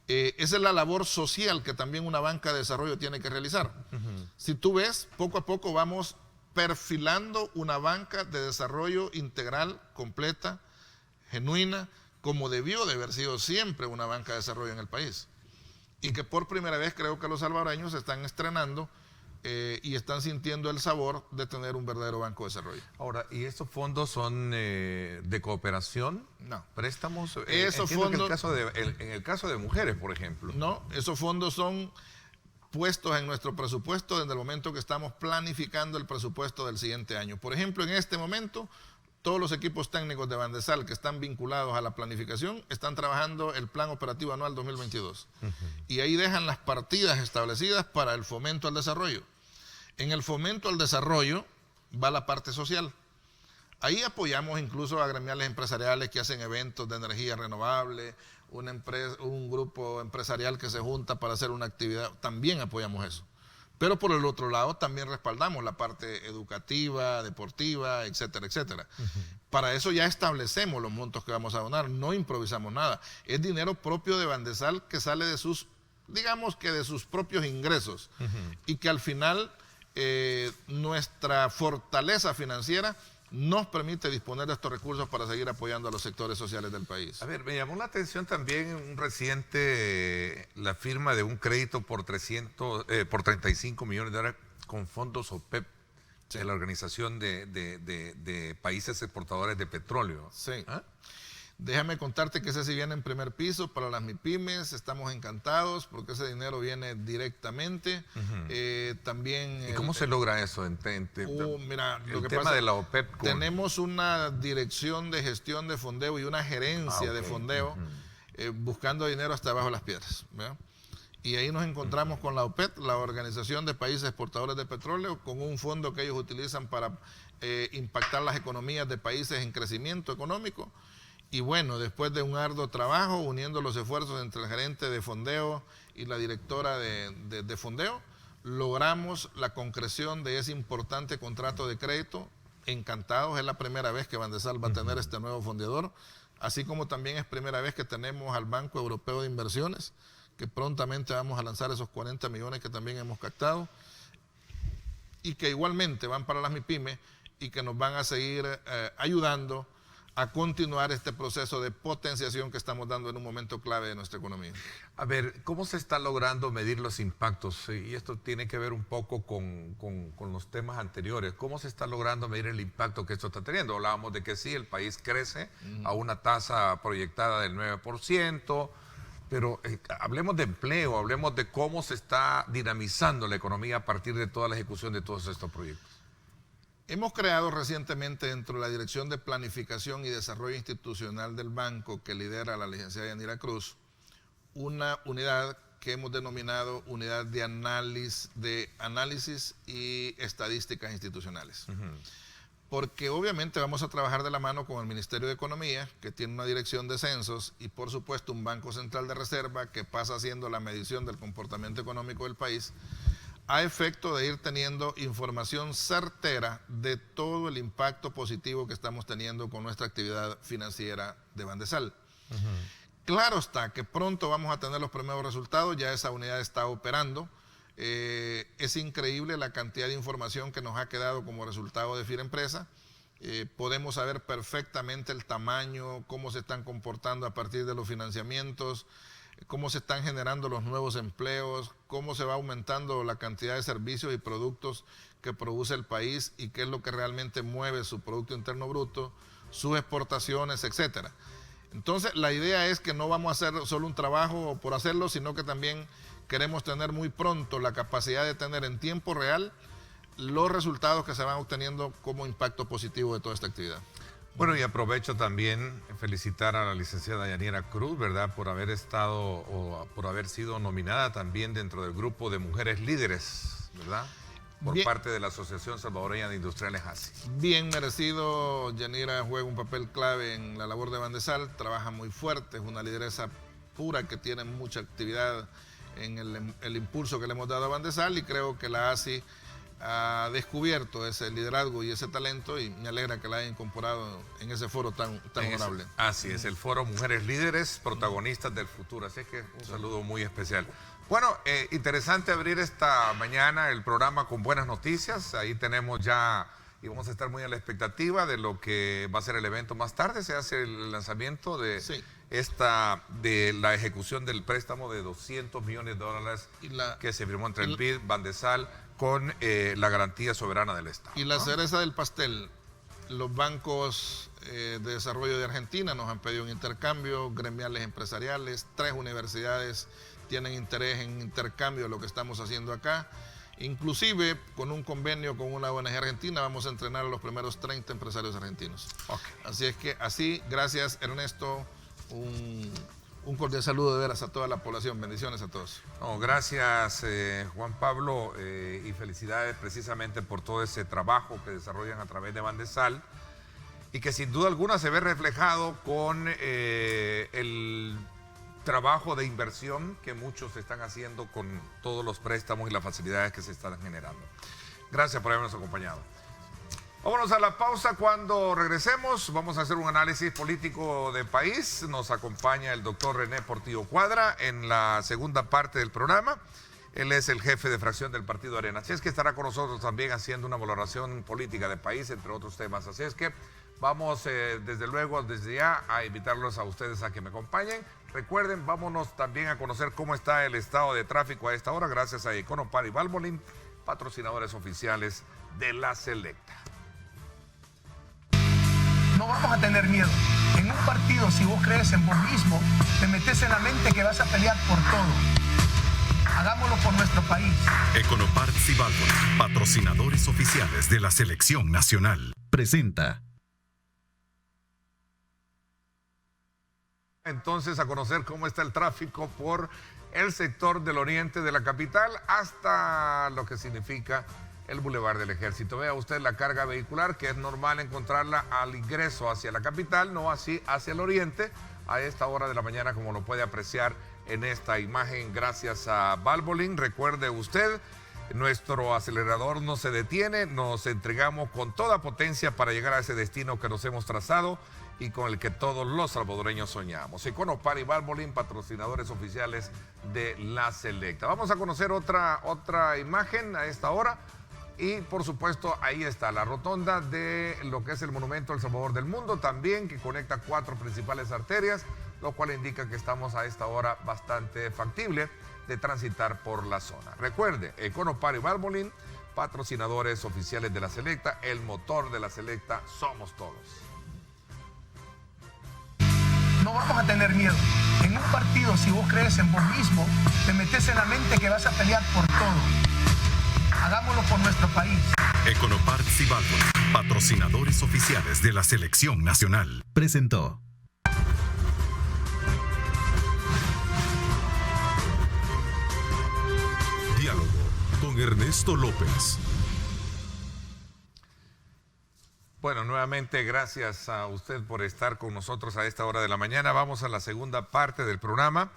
Speaker 3: Esa es la labor social que también una banca de desarrollo tiene que realizar. Si tú ves, poco a poco vamos perfilando una banca de desarrollo integral, completa, genuina, como debió de haber sido siempre una banca de desarrollo en el país. Y que por primera vez creo que los salvadoreños están estrenando y están sintiendo el sabor de tener un verdadero banco de desarrollo. Ahora,
Speaker 2: ¿y estos fondos son de cooperación?
Speaker 3: No.
Speaker 2: ¿Préstamos?
Speaker 3: Esos fondos,
Speaker 2: en el caso de mujeres, por ejemplo.
Speaker 3: No, esos fondos son puestos en nuestro presupuesto desde el momento que estamos planificando el presupuesto del siguiente año. Por ejemplo, en este momento, todos los equipos técnicos de Bandesal que están vinculados a la planificación están trabajando el Plan Operativo Anual 2022. Y ahí dejan las partidas establecidas para el fomento al desarrollo. En el fomento al desarrollo va la parte social. Ahí apoyamos incluso a gremiales empresariales que hacen eventos de energía renovable, un grupo empresarial que se junta para hacer una actividad, también apoyamos eso. Pero por el otro lado también respaldamos la parte educativa, deportiva, etcétera, etcétera. Para eso ya establecemos los montos que vamos a donar, no improvisamos nada. Es dinero propio de Bandesal que sale de sus, digamos que de sus propios ingresos, y que al final nuestra fortaleza financiera nos permite disponer de estos recursos para seguir apoyando a los sectores sociales del país.
Speaker 2: A ver, me llamó la atención también un reciente, la firma de un crédito por 35 millones de dólares con fondos OPEP, sí, de la Organización de Países Exportadores de Petróleo.
Speaker 3: Sí. ¿Ah? Déjame contarte que ese sí viene en primer piso para las MIPYMES, estamos encantados porque ese dinero viene directamente. También
Speaker 2: ¿Y cómo se logra eso?
Speaker 3: Mira,
Speaker 2: el tema de la OPEP.
Speaker 3: Tenemos una dirección de gestión de fondeo y una gerencia de fondeo buscando dinero hasta abajo de las piedras, ¿verdad? Y ahí nos encontramos con la OPEP, la Organización de Países Exportadores de Petróleo, con un fondo que ellos utilizan para impactar las economías de países en crecimiento económico. Y bueno, después de un arduo trabajo, uniendo los esfuerzos entre el gerente de fondeo y la directora de fondeo, logramos la concreción de ese importante contrato de crédito. Encantados, es la primera vez que Bandesal va a tener este nuevo fondeador, así como también es primera vez que tenemos al Banco Europeo de Inversiones, que prontamente vamos a lanzar esos 40 millones que también hemos captado, y que igualmente van para las MIPYMES y que nos van a seguir ayudando a continuar este proceso de potenciación que estamos dando en un momento clave de nuestra economía.
Speaker 2: A ver, ¿cómo se está logrando medir los impactos? Y esto tiene que ver un poco con los temas anteriores. ¿Cómo se está logrando medir el impacto que esto está teniendo? Hablábamos de que sí, el país crece a una tasa proyectada del 9%, pero hablemos de empleo, hablemos de cómo se está dinamizando la economía a partir de toda la ejecución de todos estos proyectos.
Speaker 3: Hemos creado recientemente dentro de la Dirección de Planificación y Desarrollo Institucional del banco, que lidera la licenciada Yanira Cruz, una unidad que hemos denominado Unidad de Análisis y Estadísticas Institucionales. Porque obviamente vamos a trabajar de la mano con el Ministerio de Economía, que tiene una dirección de censos, y por supuesto un Banco Central de Reserva, que pasa haciendo la medición del comportamiento económico del país, a efecto de ir teniendo información certera de todo el impacto positivo que estamos teniendo con nuestra actividad financiera de Bandesal. Claro está que pronto vamos a tener los primeros resultados, ya esa unidad está operando. Es increíble la cantidad de información que nos ha quedado como resultado de Firempresa. Podemos saber perfectamente el tamaño, cómo se están comportando a partir de los financiamientos, cómo se están generando los nuevos empleos, cómo se va aumentando la cantidad de servicios y productos que produce el país y qué es lo que realmente mueve su Producto Interno Bruto, sus exportaciones, etcétera. Entonces, la idea es que no vamos a hacer solo un trabajo por hacerlo, sino que también queremos tener muy pronto la capacidad de tener en tiempo real los resultados que se van obteniendo como impacto positivo de toda esta actividad.
Speaker 2: Bueno, y aprovecho también felicitar a la licenciada Yanira Cruz, ¿verdad?, por haber estado o por haber sido nominada también dentro del grupo de mujeres líderes, ¿verdad?, por parte de la Asociación Salvadoreña de Industriales ASI. Bien
Speaker 3: merecido. Yanira juega un papel clave en la labor de Bandesal, trabaja muy fuerte, es una lideresa pura que tiene mucha actividad en el impulso que le hemos dado a Bandesal, y creo que la ASI ha descubierto ese liderazgo y ese talento, y me alegra que la haya incorporado en ese foro tan honorable.
Speaker 2: Así es, el foro Mujeres Líderes, Protagonistas del Futuro. Así que un saludo muy especial. Bueno, interesante abrir esta mañana el programa con buenas noticias. Ahí tenemos ya, y vamos a estar muy a la expectativa de lo que va a ser el evento más tarde. Se hace el lanzamiento de de la ejecución del préstamo de $200 millones que se firmó entre el BID, Bandesal, con la garantía soberana del Estado.
Speaker 3: Y la cereza del pastel, los bancos de desarrollo de Argentina nos han pedido un intercambio, gremiales empresariales, 3 universidades tienen interés en intercambio de lo que estamos haciendo acá. Inclusive, con un convenio con una ONG argentina, vamos a entrenar a los primeros 30 empresarios argentinos. Así es que, gracias Ernesto, un cordial saludo de veras a toda la población. Bendiciones a todos.
Speaker 2: Gracias Juan Pablo, y felicidades precisamente por todo ese trabajo que desarrollan a través de Bandesal. y que sin duda alguna se ve reflejado con el trabajo de inversión que muchos están haciendo con todos los préstamos y las facilidades que se están generando. Gracias por habernos acompañado. Vámonos a la pausa. Cuando regresemos vamos a hacer un análisis político de país. Nos acompaña el doctor René Portillo Cuadra en la segunda parte del programa. Él es el jefe de fracción del Partido Arena. Así es que estará con nosotros también haciendo una valoración política de país, entre otros temas. Así es que vamos desde luego, desde ya, a invitarlos a ustedes a que me acompañen. Recuerden, vámonos también a conocer cómo está el estado de tráfico a esta hora, gracias a Econopar y Valvoline, patrocinadores oficiales de La Selecta.
Speaker 4: No vamos a tener miedo. En un partido, si vos crees en vos mismo, te metes en la mente que vas a pelear por todo. Hagámoslo por nuestro país.
Speaker 1: Econoparts y Valvoline, patrocinadores oficiales de la Selección Nacional, presenta.
Speaker 2: Entonces, a conocer cómo está el tráfico por el sector del oriente de la capital hasta lo que significa el Boulevard del Ejército. Vea usted la carga vehicular, que es normal encontrarla al ingreso hacia la capital, no así hacia el oriente, a esta hora de la mañana, como lo puede apreciar en esta imagen, gracias a Valvoline. Recuerde usted, nuestro acelerador no se detiene, nos entregamos con toda potencia para llegar a ese destino que nos hemos trazado y con el que todos los salvadoreños soñamos. Econopar y Valvoline, patrocinadores oficiales de La Selecta. Vamos a conocer otra imagen a esta hora. Y por supuesto ahí está la rotonda de lo que es el Monumento al Salvador del Mundo, también que conecta 4 principales arterias, lo cual indica que estamos a esta hora bastante factible de transitar por la zona. Recuerde, Econopar y Valvoline, patrocinadores oficiales de La Selecta, el motor de La Selecta somos todos.
Speaker 4: No vamos a tener miedo. En un partido, si vos crees en vos mismo, te metes en la mente que vas a pelear por todo. Hagámoslo por nuestro país.
Speaker 1: Econoparts y Valvoline, patrocinadores oficiales de la Selección Nacional, presentó. Diálogo con Ernesto López.
Speaker 2: Bueno, nuevamente gracias a usted por estar con nosotros a esta hora de la mañana. Vamos a la segunda parte del programa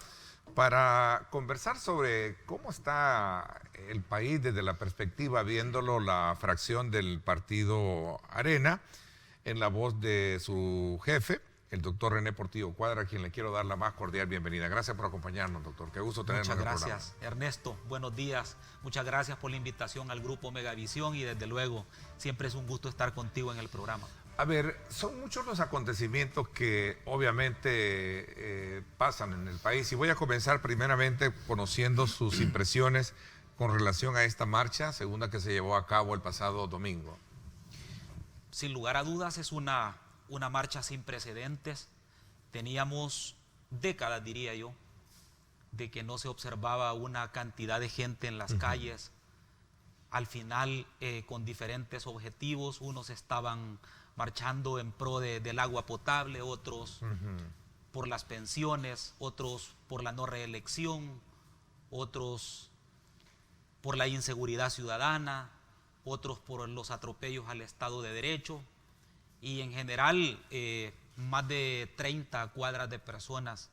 Speaker 2: para conversar sobre cómo está el país desde la perspectiva, viéndolo la fracción del Partido Arena, en la voz de su jefe, el doctor René Portillo Cuadra, a quien le quiero dar la más cordial bienvenida. Gracias por acompañarnos, doctor. Qué gusto tenerlo en el programa.
Speaker 5: Muchas gracias, Ernesto. Buenos días. Muchas gracias por la invitación al Grupo Megavisión y desde luego siempre es un gusto estar contigo en el programa.
Speaker 2: A ver, son muchos los acontecimientos que obviamente pasan en el país y voy a comenzar primeramente conociendo sus impresiones con relación a esta marcha, segunda que se llevó a cabo el pasado domingo.
Speaker 5: Sin lugar a dudas es una marcha sin precedentes. Teníamos décadas, diría yo, de que no se observaba una cantidad de gente en las calles. Al final, con diferentes objetivos, unos estaban marchando en pro del agua potable, otros por las pensiones, otros por la no reelección, otros por la inseguridad ciudadana, otros por los atropellos al Estado de Derecho y en general más de 30 cuadras de personas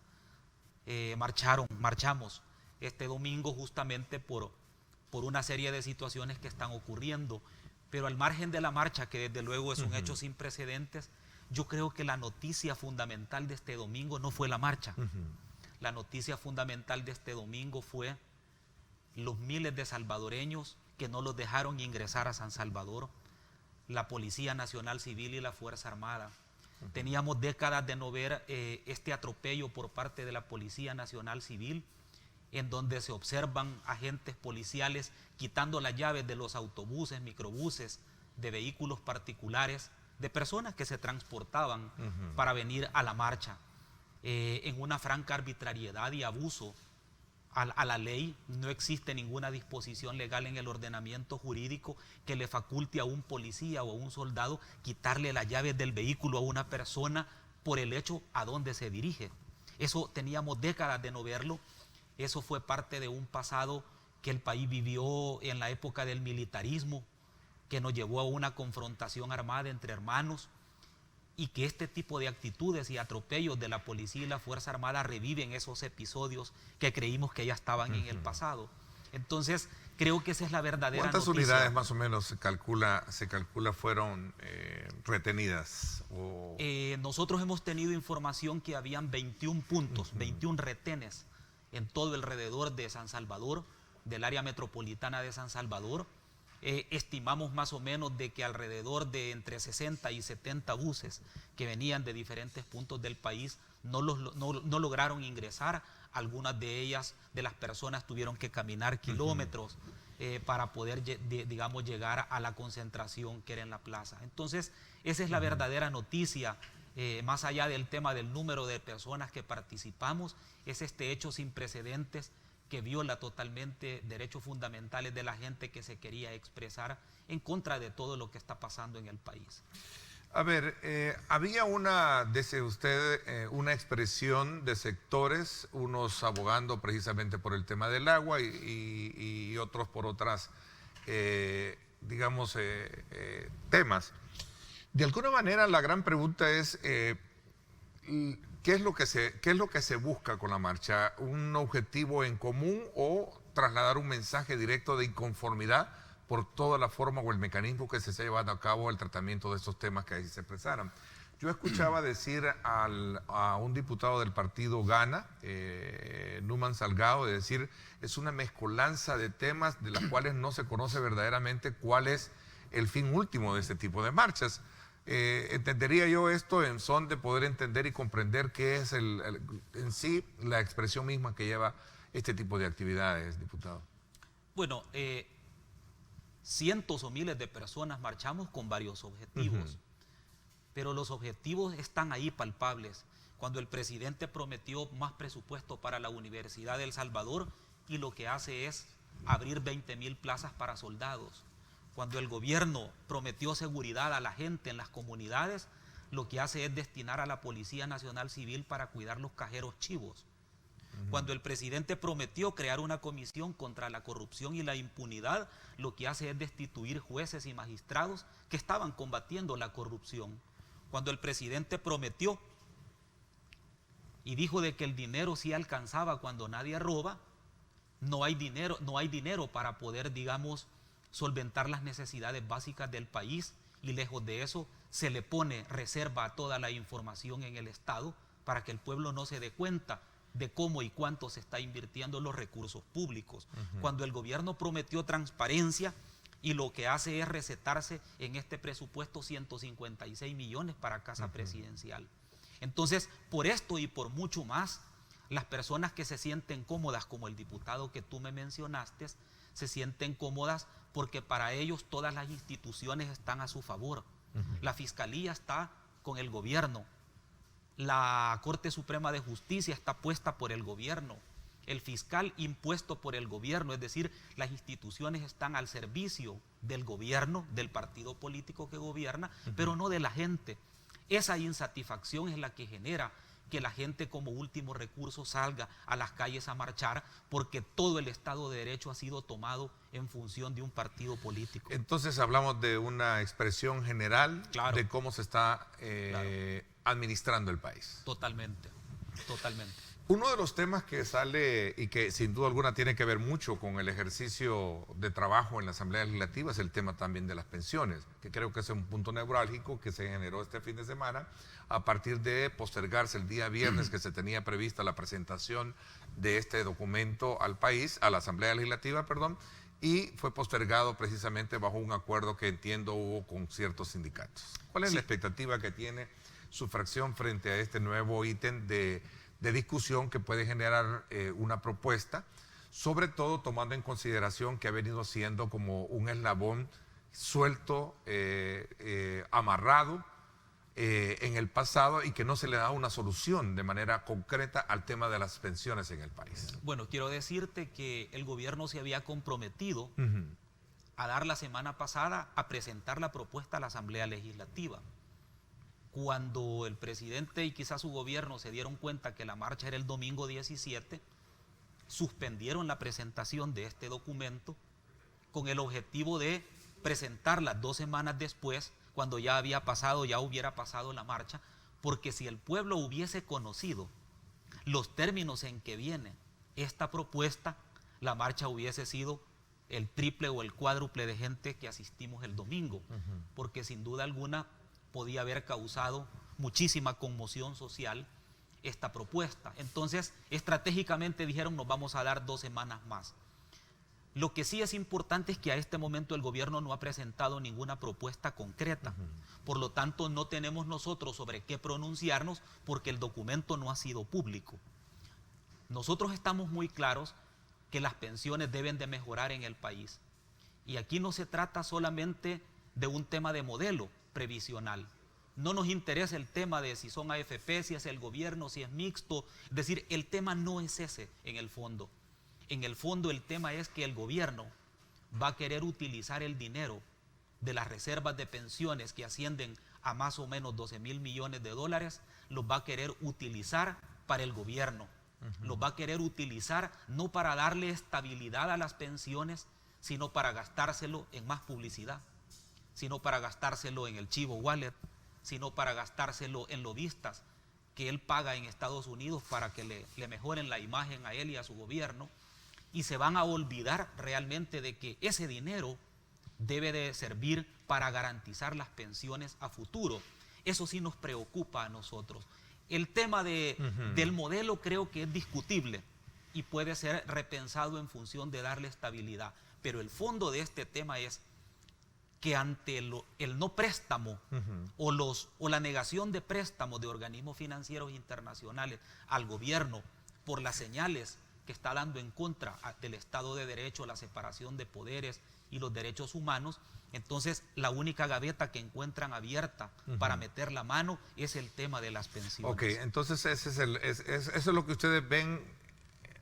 Speaker 5: marchamos este domingo justamente por una serie de situaciones que están ocurriendo. Pero al margen de la marcha, que desde luego es un hecho sin precedentes, yo creo que la noticia fundamental de este domingo no fue la marcha. La noticia fundamental de este domingo fue los miles de salvadoreños que no los dejaron ingresar a San Salvador, la Policía Nacional Civil y la Fuerza Armada. Teníamos décadas de no ver este atropello por parte de la Policía Nacional Civil, en donde se observan agentes policiales quitando las llaves de los autobuses, microbuses, de vehículos particulares, de personas que se transportaban para venir a la marcha, en una franca arbitrariedad y abuso a la ley. No existe ninguna disposición legal en el ordenamiento jurídico que le faculte a un policía o a un soldado quitarle las llaves del vehículo a una persona por el hecho a dónde se dirige. Eso teníamos décadas de no verlo. Eso fue parte de un pasado que el país vivió en la época del militarismo, que nos llevó a una confrontación armada entre hermanos. y que este tipo de actitudes y atropellos de la policía y la Fuerza Armada reviven esos episodios que creímos que ya estaban en el pasado. Entonces, creo que esa es la verdadera
Speaker 2: ¿Cuántas
Speaker 5: noticia.
Speaker 2: unidades más o menos se calcula fueron retenidas?
Speaker 5: Nosotros hemos tenido información que habían 21 puntos, 21 retenes en todo alrededor de San Salvador, del área metropolitana de San Salvador. Estimamos más o menos de que alrededor de entre 60 y 70 buses que venían de diferentes puntos del país no lograron ingresar. Algunas de ellas, de las personas, tuvieron que caminar kilómetros para poder, digamos, llegar a la concentración que era en la plaza. Entonces, esa es la verdadera noticia, más allá del tema del número de personas que participamos, es este hecho sin precedentes que viola totalmente derechos fundamentales de la gente que se quería expresar en contra de todo lo que está pasando en el país.
Speaker 2: A ver, había dice usted, una expresión de sectores, unos abogando precisamente por el tema del agua y otros por otras, digamos, temas. De alguna manera, la gran pregunta es, ¿qué es lo que se busca con la marcha? ¿Un objetivo en común o trasladar un mensaje directo de inconformidad por toda la forma o el mecanismo que se está llevando a cabo el tratamiento de estos temas que ahí se expresaron? Yo escuchaba decir a un diputado del partido Gana, Numan Salgado, de decir, es una mezcolanza de temas de las cuales no se conoce verdaderamente cuál es el fin último de este tipo de marchas. Entendería yo esto en son de poder entender y comprender qué es en sí la expresión misma que lleva este tipo de actividades, diputado.
Speaker 5: Bueno, cientos o miles de personas marchamos con varios objetivos, pero los objetivos están ahí palpables. Cuando el presidente prometió más presupuesto para la Universidad de El Salvador y lo que hace es abrir 20,000 plazas para soldados. Cuando el gobierno prometió seguridad a la gente en las comunidades, lo que hace es destinar a la Policía Nacional Civil para cuidar los cajeros chivos. Cuando el presidente prometió crear una comisión contra la corrupción y la impunidad, lo que hace es destituir jueces y magistrados que estaban combatiendo la corrupción. Cuando el presidente prometió y dijo de que el dinero sí alcanzaba cuando nadie roba, no hay dinero para poder, digamos, solventar las necesidades básicas del país, y lejos de eso se le pone reserva a toda la información en el Estado para que el pueblo no se dé cuenta de cómo y cuánto se está invirtiendo los recursos públicos. Cuando el gobierno prometió transparencia y lo que hace es recetarse en este presupuesto 156 millones para Casa Presidencial. Entonces, por esto y por mucho más, las personas que se sienten cómodas, como el diputado que tú me mencionaste, se sienten cómodas porque para ellos todas las instituciones están a su favor. La Fiscalía está con el gobierno, la Corte Suprema de Justicia está puesta por el gobierno, el fiscal impuesto por el gobierno, es decir, las instituciones están al servicio del gobierno, del partido político que gobierna, pero no de la gente. Esa insatisfacción es la que genera que la gente como último recurso salga a las calles a marchar, porque todo el Estado de Derecho ha sido tomado en función de un partido político.
Speaker 2: Entonces hablamos de una expresión general de cómo se está administrando el país.
Speaker 5: Totalmente, totalmente.
Speaker 2: Uno de los temas que sale y que sin duda alguna tiene que ver mucho con el ejercicio de trabajo en la Asamblea Legislativa es el tema también de las pensiones, que creo que es un punto neurálgico que se generó este fin de semana a partir de postergarse el día viernes que se tenía prevista la presentación de este documento al país, a la Asamblea Legislativa, perdón, y fue postergado precisamente bajo un acuerdo que entiendo hubo con ciertos sindicatos. ¿Cuál es la expectativa que tiene su fracción frente a este nuevo ítem de discusión que puede generar una propuesta, sobre todo tomando en consideración que ha venido siendo como un eslabón suelto, amarrado en el pasado y que no se le da una solución de manera concreta al tema de las pensiones en el país?
Speaker 5: Bueno, quiero decirte que el gobierno se había comprometido a dar la semana pasada a presentar la propuesta a la Asamblea Legislativa. Cuando el presidente y quizás su gobierno se dieron cuenta que la marcha era el domingo 17, suspendieron la presentación de este documento con el objetivo de presentarla 2 semanas después, cuando ya hubiera pasado la marcha, porque si el pueblo hubiese conocido los términos en que viene esta propuesta, la marcha hubiese sido el triple o el cuádruple de gente que asistimos el domingo, porque sin duda alguna podía haber causado muchísima conmoción social esta propuesta. Entonces, estratégicamente dijeron, nos vamos a dar 2 semanas más. Lo que sí es importante es que a este momento el gobierno no ha presentado ninguna propuesta concreta. Por lo tanto, no tenemos nosotros sobre qué pronunciarnos porque el documento no ha sido público. Nosotros estamos muy claros que las pensiones deben de mejorar en el país. Y aquí no se trata solamente de un tema de modelo previsional. No nos interesa el tema de si son AFP, si es el gobierno, si es mixto. Es decir, el tema no es ese en el fondo. En el fondo el tema es que el gobierno va a querer utilizar el dinero de las reservas de pensiones que ascienden a más o menos 12,000 millones de dólares, los va a querer utilizar para el gobierno. Los va a querer utilizar no para darle estabilidad a las pensiones, sino para gastárselo en más publicidad, sino para gastárselo en el Chivo Wallet, sino para gastárselo en lobistas que él paga en Estados Unidos para que le mejoren la imagen a él y a su gobierno, y se van a olvidar realmente de que ese dinero debe de servir para garantizar las pensiones a futuro. Eso sí nos preocupa a nosotros. El tema del modelo creo que es discutible y puede ser repensado en función de darle estabilidad, pero el fondo de este tema es que ante el no préstamo o la negación de préstamos de organismos financieros internacionales al gobierno por las señales que está dando en contra del Estado de Derecho, la separación de poderes y los derechos humanos, entonces la única gaveta que encuentran abierta para meter la mano es el tema de las pensiones.
Speaker 2: Ok, entonces eso es lo que ustedes ven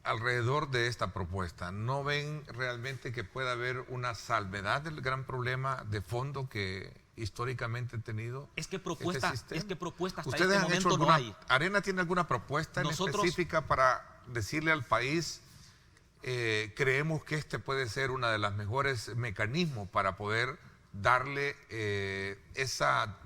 Speaker 2: alrededor de esta propuesta. ¿No ven realmente que pueda haber una salvedad del gran problema de fondo que históricamente ha tenido?
Speaker 5: Es que propuesta hasta este
Speaker 2: ¿Ustedes han
Speaker 5: momento
Speaker 2: hecho
Speaker 5: no hay.
Speaker 2: ¿Arena tiene alguna propuesta en específica para decirle al país, creemos que este puede ser uno de los mejores mecanismos para poder darle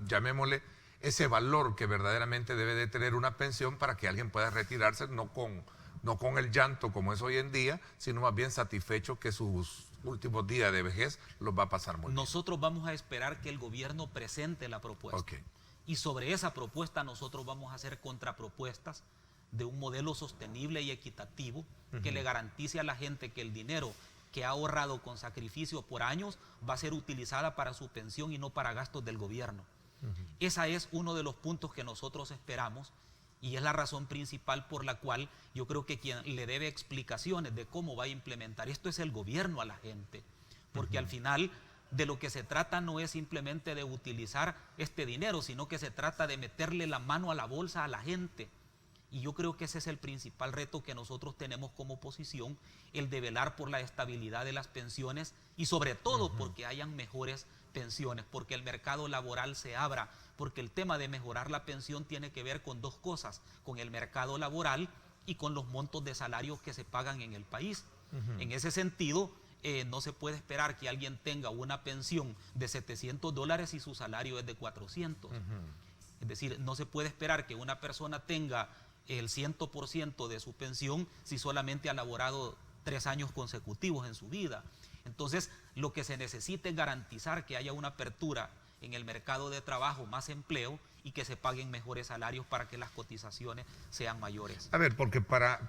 Speaker 2: llamémosle, ese valor que verdaderamente debe de tener una pensión para que alguien pueda retirarse, no con el llanto como es hoy en día, sino más bien satisfecho que sus últimos días de vejez los va a pasar muy bien?
Speaker 5: Nosotros vamos a esperar que el gobierno presente la propuesta.
Speaker 2: Okay.
Speaker 5: Y sobre esa propuesta nosotros vamos a hacer contrapropuestas de un modelo sostenible y equitativo que le garantice a la gente que el dinero que ha ahorrado con sacrificio por años va a ser utilizada para su pensión y no para gastos del gobierno. Ese es uno de los puntos que nosotros esperamos y es la razón principal por la cual yo creo que quien le debe explicaciones de cómo va a implementar esto es el gobierno a la gente, porque al final de lo que se trata no es simplemente de utilizar este dinero, sino que se trata de meterle la mano a la bolsa a la gente. Y yo creo que ese es el principal reto que nosotros tenemos como oposición, el de velar por la estabilidad de las pensiones y sobre todo porque hayan mejores pensiones, porque el mercado laboral se abra, porque el tema de mejorar la pensión tiene que ver con 2 cosas, con el mercado laboral y con los montos de salarios que se pagan en el país. En ese sentido, no se puede esperar que alguien tenga una pensión de $700 y su salario es de 400. Es decir, no se puede esperar que una persona tenga el 100% de su pensión si solamente ha laborado 3 años consecutivos en su vida. Entonces, lo que se necesita es garantizar que haya una apertura en el mercado de trabajo, más empleo y que se paguen mejores salarios para que las cotizaciones sean mayores.
Speaker 2: A ver, porque para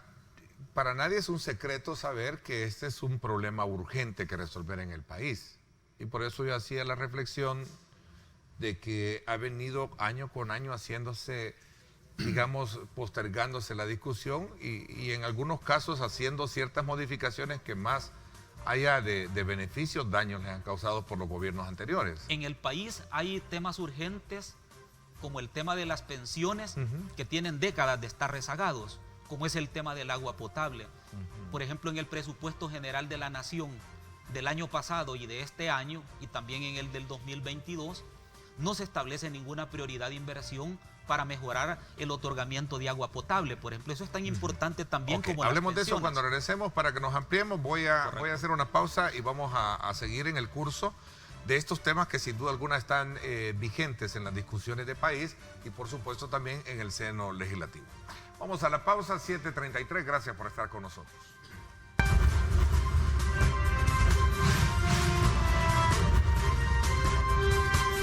Speaker 2: nadie es un secreto saber que este es un problema urgente que resolver en el país. Y por eso yo hacía la reflexión de que ha venido año con año haciéndose, digamos, postergándose la discusión y en algunos casos haciendo ciertas modificaciones que más allá de beneficios, daños les han causado por los gobiernos anteriores.
Speaker 5: En el país hay temas urgentes como el tema de las pensiones que tienen décadas de estar rezagados, como es el tema del agua potable. Por ejemplo, en el presupuesto general de la Nación del año pasado y de este año, y también en el del 2022, no se establece ninguna prioridad de inversión para mejorar el otorgamiento de agua potable, por ejemplo. Eso es tan importante también como las
Speaker 2: hablemos
Speaker 5: pensiones.
Speaker 2: de eso cuando regresemos para que nos ampliemos. Voy a hacer una pausa y vamos a seguir en el curso de estos temas que sin duda alguna están vigentes en las discusiones de país y por supuesto también en el seno legislativo. Vamos a la pausa, 7:33, gracias por estar con nosotros.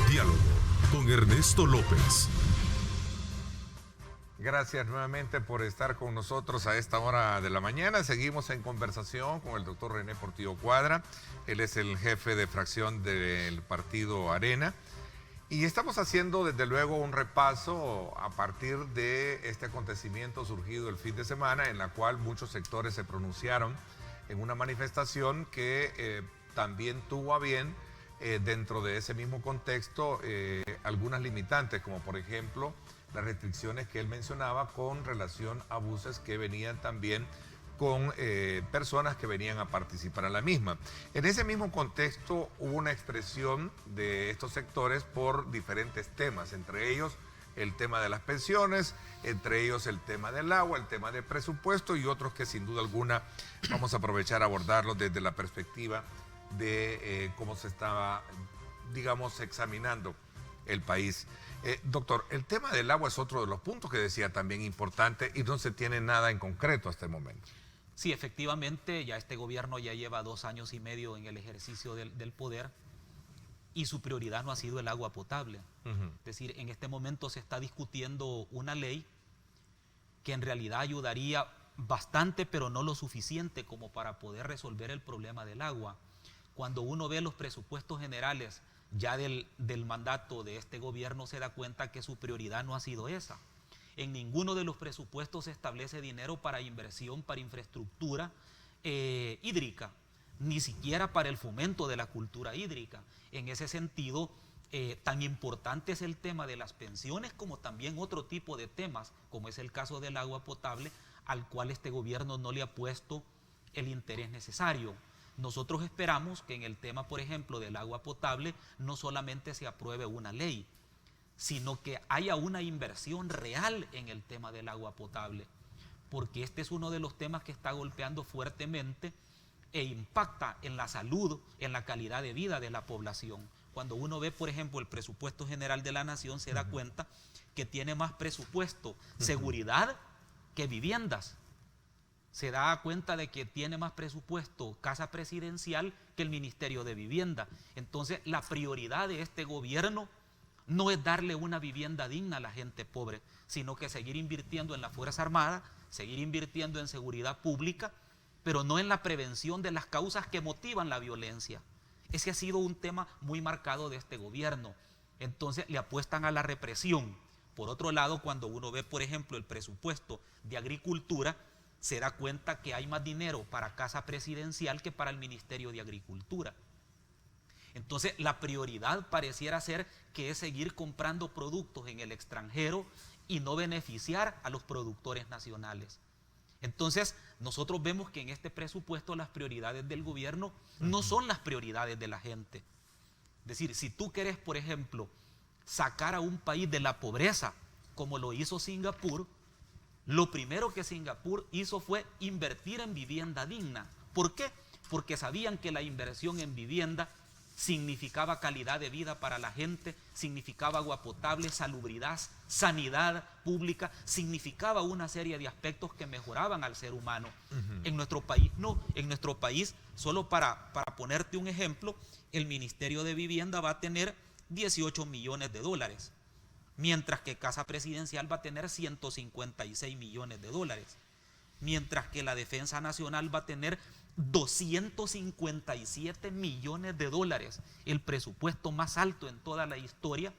Speaker 1: Diálogo con Ernesto López.
Speaker 2: Gracias nuevamente por estar con nosotros a esta hora de la mañana. Seguimos en conversación con el doctor René Portillo Cuadra. Él es el jefe de fracción del partido Arena. Y estamos haciendo desde luego un repaso a partir de este acontecimiento surgido el fin de semana, en la cual muchos sectores se pronunciaron en una manifestación que también tuvo a bien, dentro de ese mismo contexto, algunas limitantes, como por ejemplo las restricciones que él mencionaba con relación a buses que venían también con personas que venían a participar en la misma. En ese mismo contexto hubo una expresión de estos sectores por diferentes temas, entre ellos el tema de las pensiones, entre ellos el tema del agua, el tema del presupuesto y otros que sin duda alguna vamos a aprovechar a abordarlos desde la perspectiva de cómo se estaba, digamos, examinando el país. Doctor, el tema del agua es otro de los puntos que decía también importante y no se tiene nada en concreto hasta el momento.
Speaker 5: Sí, efectivamente, ya este gobierno ya lleva 2 años y medio en el ejercicio del poder y su prioridad no ha sido el agua potable. Es decir, en este momento se está discutiendo una ley que en realidad ayudaría bastante, pero no lo suficiente como para poder resolver el problema del agua. Cuando uno ve los presupuestos generales ya del mandato de este gobierno, se da cuenta que su prioridad no ha sido esa. En ninguno de los presupuestos se establece dinero para inversión, para infraestructura hídrica, ni siquiera para el fomento de la cultura hídrica. En ese sentido, tan importante es el tema de las pensiones como también otro tipo de temas, como es el caso del agua potable, al cual este gobierno no le ha puesto el interés necesario. Nosotros esperamos que en el tema, por ejemplo, del agua potable, no solamente se apruebe una ley, sino que haya una inversión real en el tema del agua potable, porque este es uno de los temas que está golpeando fuertemente e impacta en la salud, en la calidad de vida de la población. Cuando uno ve, por ejemplo, el presupuesto general de la nación, se da cuenta que tiene más presupuesto seguridad que viviendas. Se da cuenta de que tiene más presupuesto Casa Presidencial que el Ministerio de Vivienda. Entonces, la prioridad de este gobierno no es darle una vivienda digna a la gente pobre, sino que seguir invirtiendo en la Fuerza Armada, seguir invirtiendo en seguridad pública, pero no en la prevención de las causas que motivan la violencia. Ese ha sido un tema muy marcado de este gobierno. Entonces, le apuestan a la represión. Por otro lado, cuando uno ve, por ejemplo, el presupuesto de Agricultura, se da cuenta que hay más dinero para Casa Presidencial que para el Ministerio de Agricultura. Entonces, la prioridad pareciera ser que es seguir comprando productos en el extranjero y no beneficiar a los productores nacionales. Entonces, nosotros vemos que en este presupuesto las prioridades del gobierno no son las prioridades de la gente. Es decir, si tú quieres, por ejemplo, sacar a un país de la pobreza, como lo hizo Singapur, lo primero que Singapur hizo fue invertir en vivienda digna. ¿Por qué? Porque sabían que la inversión en vivienda significaba calidad de vida para la gente, significaba agua potable, salubridad, sanidad pública, significaba una serie de aspectos que mejoraban al ser humano. En nuestro país no, en nuestro país, solo para ponerte un ejemplo, el Ministerio de Vivienda va a tener 18 millones de dólares. Mientras que Casa Presidencial va a tener 156 millones de dólares. Mientras que la Defensa Nacional va a tener 257 millones de dólares, el presupuesto más alto en toda la historia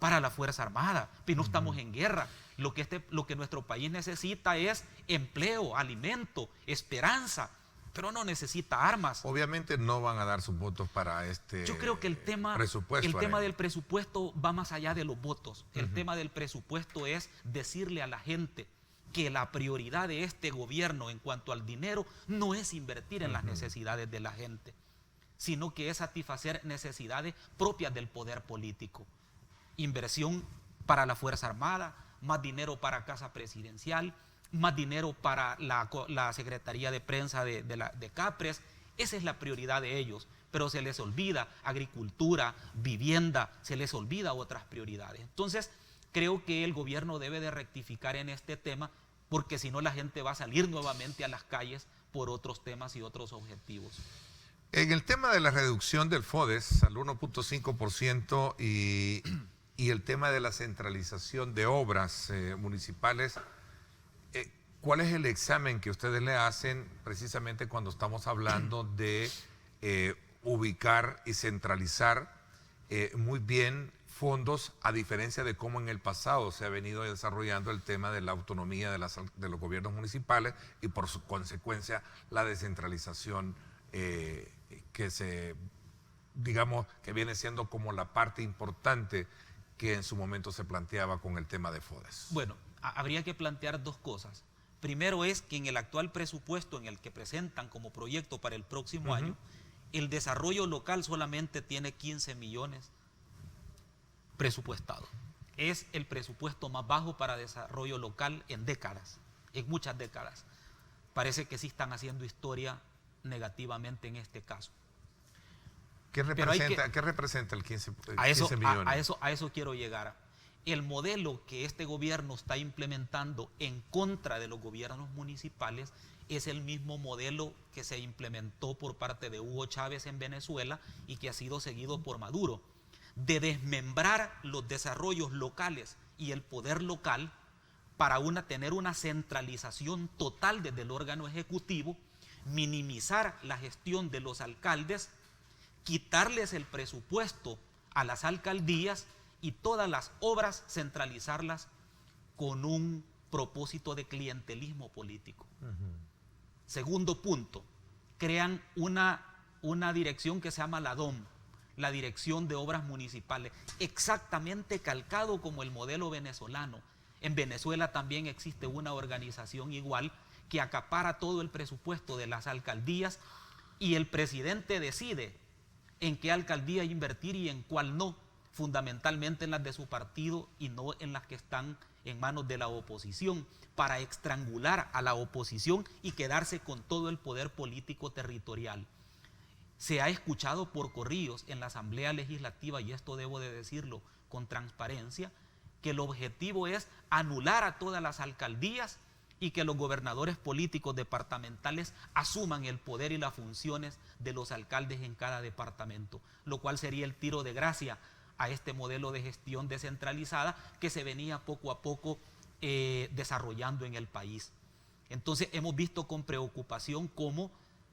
Speaker 5: para la Fuerza Armada. Pero no estamos en guerra. Lo que nuestro país necesita es empleo, alimento, esperanza, pero no necesita armas.
Speaker 2: Obviamente no van a dar sus votos para este
Speaker 5: Yo creo que el tema del presupuesto va más allá de los votos. El tema del presupuesto es decirle a la gente que la prioridad de este gobierno en cuanto al dinero no es invertir en las necesidades de la gente, sino que es satisfacer necesidades propias del poder político. Inversión para la Fuerza Armada, más dinero para Casa Presidencial, más dinero para la Secretaría de Prensa de Capres. Esa es la prioridad de ellos, pero se les olvida agricultura, vivienda, se les olvida otras prioridades. Entonces, creo que el gobierno debe de rectificar en este tema, porque si no la gente va a salir nuevamente a las calles por otros temas y otros objetivos.
Speaker 2: En el tema de la reducción del FODES al 1.5% y el tema de la centralización de obras municipales, ¿cuál es el examen que ustedes le hacen precisamente cuando estamos hablando de ubicar y centralizar muy bien fondos, a diferencia de cómo en el pasado se ha venido desarrollando el tema de la autonomía de los gobiernos municipales y por su consecuencia la descentralización digamos que viene siendo como la parte importante que en su momento se planteaba con el tema de FODES?
Speaker 5: Bueno, habría que plantear dos cosas. Primero es que en el actual presupuesto en el que presentan como proyecto para el próximo año, el desarrollo local solamente tiene 15 millones presupuestado. Es el presupuesto más bajo para desarrollo local en décadas, en muchas décadas. Parece que sí están haciendo historia negativamente en este caso.
Speaker 2: ¿Qué representa el 15 millones?
Speaker 5: A eso quiero llegar. El modelo que este gobierno está implementando en contra de los gobiernos municipales es el mismo modelo que se implementó por parte de Hugo Chávez en Venezuela y que ha sido seguido por Maduro, de desmembrar los desarrollos locales y el poder local para tener una centralización total desde el órgano ejecutivo, minimizar la gestión de los alcaldes, quitarles el presupuesto a las alcaldías y todas las obras centralizarlas con un propósito de clientelismo político. Segundo punto, crean una dirección que se llama la DOM, la Dirección de Obras Municipales, exactamente calcado como el modelo venezolano. En Venezuela también existe una organización igual que acapara todo el presupuesto de las alcaldías y el presidente decide en qué alcaldía invertir y en cuál no, fundamentalmente en las de su partido y no en las que están en manos de la oposición, para estrangular a la oposición y quedarse con todo el poder político territorial. Se ha escuchado por corrillos en la Asamblea Legislativa, y esto debo de decirlo con transparencia, que el objetivo es anular a todas las alcaldías y que los gobernadores políticos departamentales asuman el poder y las funciones de los alcaldes en cada departamento, lo cual sería el tiro de gracia a este modelo de gestión descentralizada que se venía poco a poco desarrollando en el país. Entonces hemos visto con preocupación cómo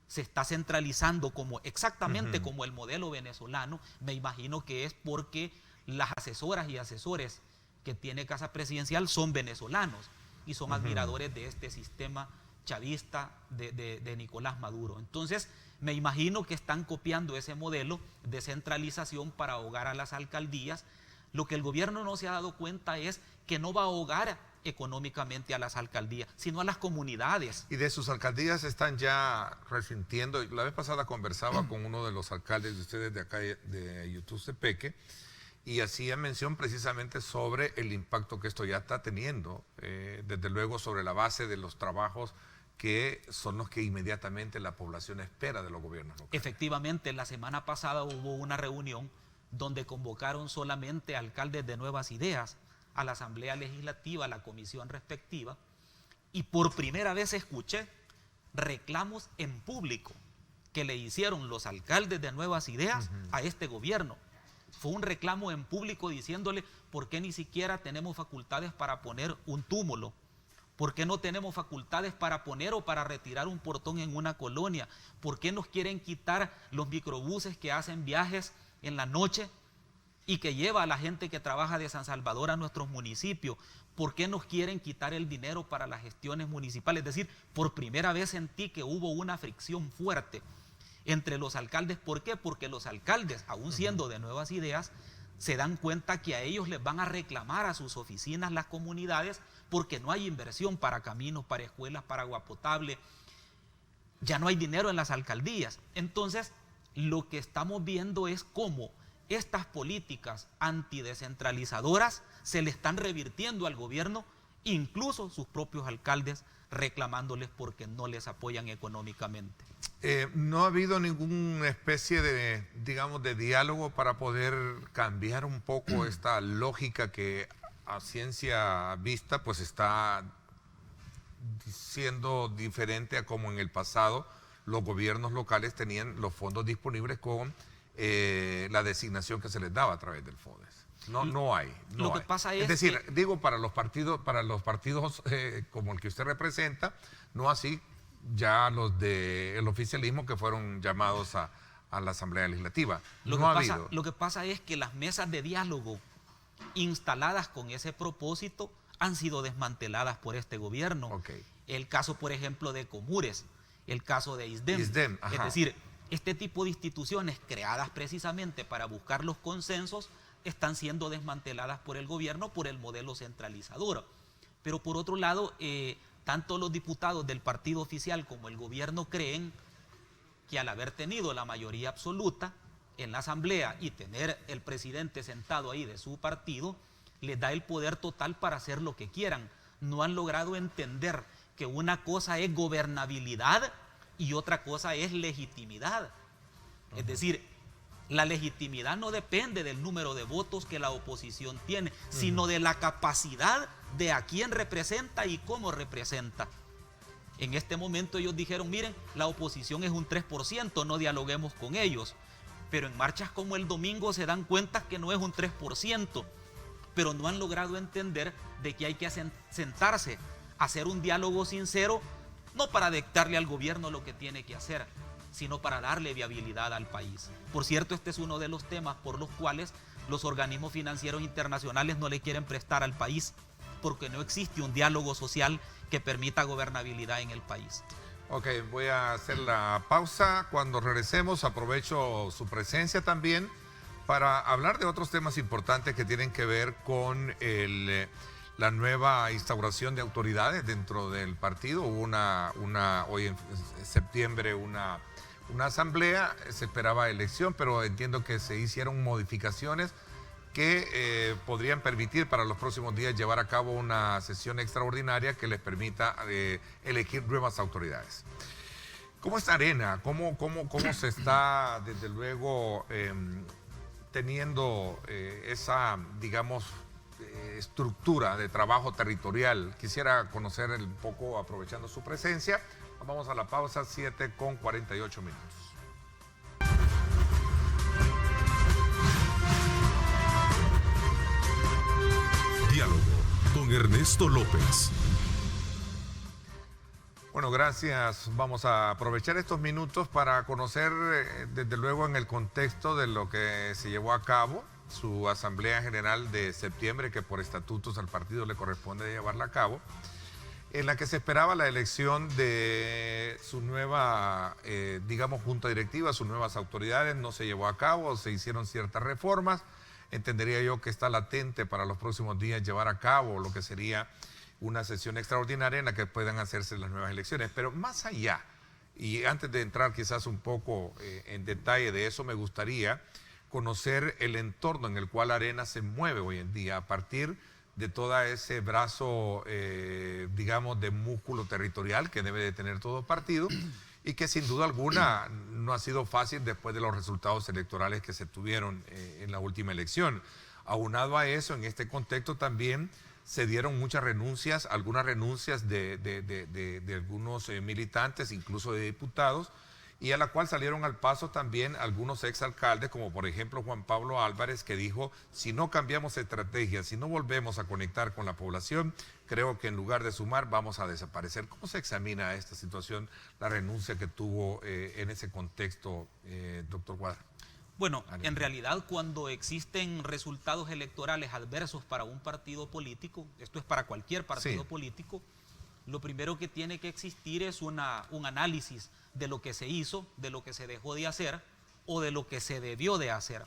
Speaker 5: se está centralizando exactamente como el modelo venezolano. Me imagino que es porque las asesoras y asesores que tiene Casa Presidencial son venezolanos y son admiradores de este sistema chavista de Nicolás Maduro. Entonces, me imagino que están copiando ese modelo de centralización para ahogar a las alcaldías. Lo que el gobierno no se ha dado cuenta es que no va a ahogar económicamente a las alcaldías, sino a las comunidades.
Speaker 2: Y de sus alcaldías están ya resintiendo. La vez pasada conversaba con uno de los alcaldes de ustedes de acá de Yututepeque y hacía mención precisamente sobre el impacto que esto ya está teniendo, desde luego sobre la base de los trabajos que son los que inmediatamente la población espera de los gobiernos locales.
Speaker 5: Efectivamente, la semana pasada hubo una reunión donde convocaron solamente alcaldes de Nuevas Ideas a la Asamblea Legislativa, a la comisión respectiva, y por primera vez escuché reclamos en público que le hicieron los alcaldes de Nuevas Ideas a este gobierno. Fue un reclamo en público diciéndole por qué ni siquiera tenemos facultades para poner un túmulo, por qué no tenemos facultades para poner o para retirar un portón en una colonia, por qué nos quieren quitar los microbuses que hacen viajes en la noche y que lleva a la gente que trabaja de San Salvador a nuestros municipios. ¿Por qué nos quieren quitar el dinero para las gestiones municipales? Es decir, por primera vez sentí que hubo una fricción fuerte entre los alcaldes. ¿Por qué? Porque los alcaldes, aún siendo de Nuevas Ideas, se dan cuenta que a ellos les van a reclamar a sus oficinas las comunidades porque no hay inversión para caminos, para escuelas, para agua potable. Ya no hay dinero en las alcaldías. Entonces, lo que estamos viendo es cómo estas políticas antidescentralizadoras se le están revirtiendo al gobierno incluso sus propios alcaldes reclamándoles porque no les apoyan económicamente.
Speaker 2: ¿No ha habido ninguna especie de, digamos, de diálogo para poder cambiar un poco esta lógica que a ciencia vista pues está siendo diferente a como en el pasado los gobiernos locales tenían los fondos disponibles con la designación que se les daba a través del FODES? No hay.
Speaker 5: Lo que pasa es
Speaker 2: decir,
Speaker 5: que,
Speaker 2: digo, para los partidos como el que usted representa, no así ya los del oficialismo que fueron llamados a la Asamblea Legislativa.
Speaker 5: Lo que pasa es que las mesas de diálogo instaladas con ese propósito han sido desmanteladas por este gobierno.
Speaker 2: Okay.
Speaker 5: El caso, por ejemplo, de Comures, el caso de ISDEM. Es decir, este tipo de instituciones creadas precisamente para buscar los consensos están siendo desmanteladas por el gobierno por el modelo centralizador. Pero por otro lado, tanto los diputados del partido oficial como el gobierno creen que al haber tenido la mayoría absoluta en la asamblea y tener el presidente sentado ahí de su partido, les da el poder total para hacer lo que quieran. No han logrado entender que una cosa es gobernabilidad y otra cosa es legitimidad. Es decir, la legitimidad no depende del número de votos que la oposición tiene, sino de la capacidad de a quién representa y cómo representa. En este momento ellos dijeron, miren, la oposición es un 3%, no dialoguemos con ellos. Pero en marchas como el domingo se dan cuenta que no es un 3%, pero no han logrado entender de que hay que sentarse, hacer un diálogo sincero, no para dictarle al gobierno lo que tiene que hacer, sino para darle viabilidad al país. Por cierto, este es uno de los temas por los cuales los organismos financieros internacionales no le quieren prestar al país, porque no existe un diálogo social que permita gobernabilidad en el país.
Speaker 2: Ok, voy a hacer la pausa. Cuando regresemos, aprovecho su presencia también para hablar de otros temas importantes que tienen que ver con la nueva instauración de autoridades dentro del partido. Hubo hoy en septiembre una asamblea, se esperaba elección, pero entiendo que se hicieron modificaciones que podrían permitir para los próximos días llevar a cabo una sesión extraordinaria que les permita elegir nuevas autoridades. ¿Cómo está Arena? ¿Cómo se está, desde luego, teniendo esa, digamos, estructura de trabajo territorial? Quisiera conocer un poco, aprovechando su presencia. Vamos a la pausa, 7:48 minutos.
Speaker 1: Diálogo con Ernesto López.
Speaker 2: Bueno, gracias. Vamos a aprovechar estos minutos para conocer, desde luego, en el contexto de lo que se llevó a cabo, su Asamblea General de septiembre, que por estatutos al partido le corresponde llevarla a cabo, en la que se esperaba la elección de su nueva, digamos, junta directiva, sus nuevas autoridades. No se llevó a cabo, se hicieron ciertas reformas. Entendería yo que está latente para los próximos días llevar a cabo lo que sería una sesión extraordinaria en la que puedan hacerse las nuevas elecciones. Pero más allá, y antes de entrar quizás un poco en detalle de eso, me gustaría conocer el entorno en el cual Arena se mueve hoy en día a partir de todo ese brazo, digamos, de músculo territorial que debe de tener todo partido y que sin duda alguna no ha sido fácil después de los resultados electorales que se tuvieron en la última elección. Aunado a eso, en este contexto también se dieron muchas renuncias, algunas renuncias de algunos militantes, incluso de diputados, y a la cual salieron al paso también algunos exalcaldes, como por ejemplo Juan Pablo Álvarez, que dijo, si no cambiamos estrategia, si no volvemos a conectar con la población, creo que en lugar de sumar vamos a desaparecer. ¿Cómo se examina esta situación, la renuncia que tuvo en ese contexto, doctor Cuadra?
Speaker 5: Bueno, en realidad cuando existen resultados electorales adversos para un partido político, esto es para cualquier partido político, lo primero que tiene que existir es un análisis de lo que se hizo, de lo que se dejó de hacer o de lo que se debió de hacer.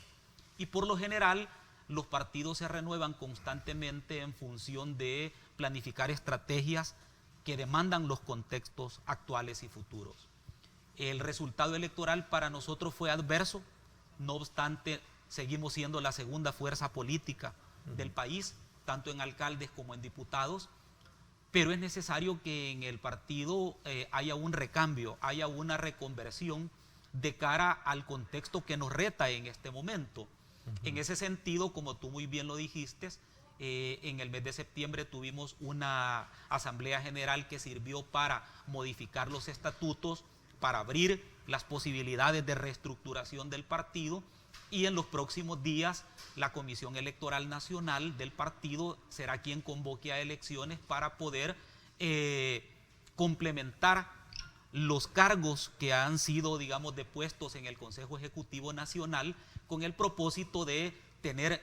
Speaker 5: Y por lo general, los partidos se renuevan constantemente en función de planificar estrategias que demandan los contextos actuales y futuros. El resultado electoral para nosotros fue adverso, no obstante, seguimos siendo la segunda fuerza política del país, tanto en alcaldes como en diputados. pero es necesario que en el partido haya un recambio, haya una reconversión de cara al contexto que nos reta en este momento. En ese sentido, como tú muy bien lo dijiste, en el mes de septiembre tuvimos una asamblea general que sirvió para modificar los estatutos, para abrir las posibilidades de reestructuración del partido, y en los próximos días la Comisión Electoral Nacional del partido será quien convoque a elecciones para poder complementar los cargos que han sido, digamos, depuestos en el Consejo Ejecutivo Nacional, con el propósito de tener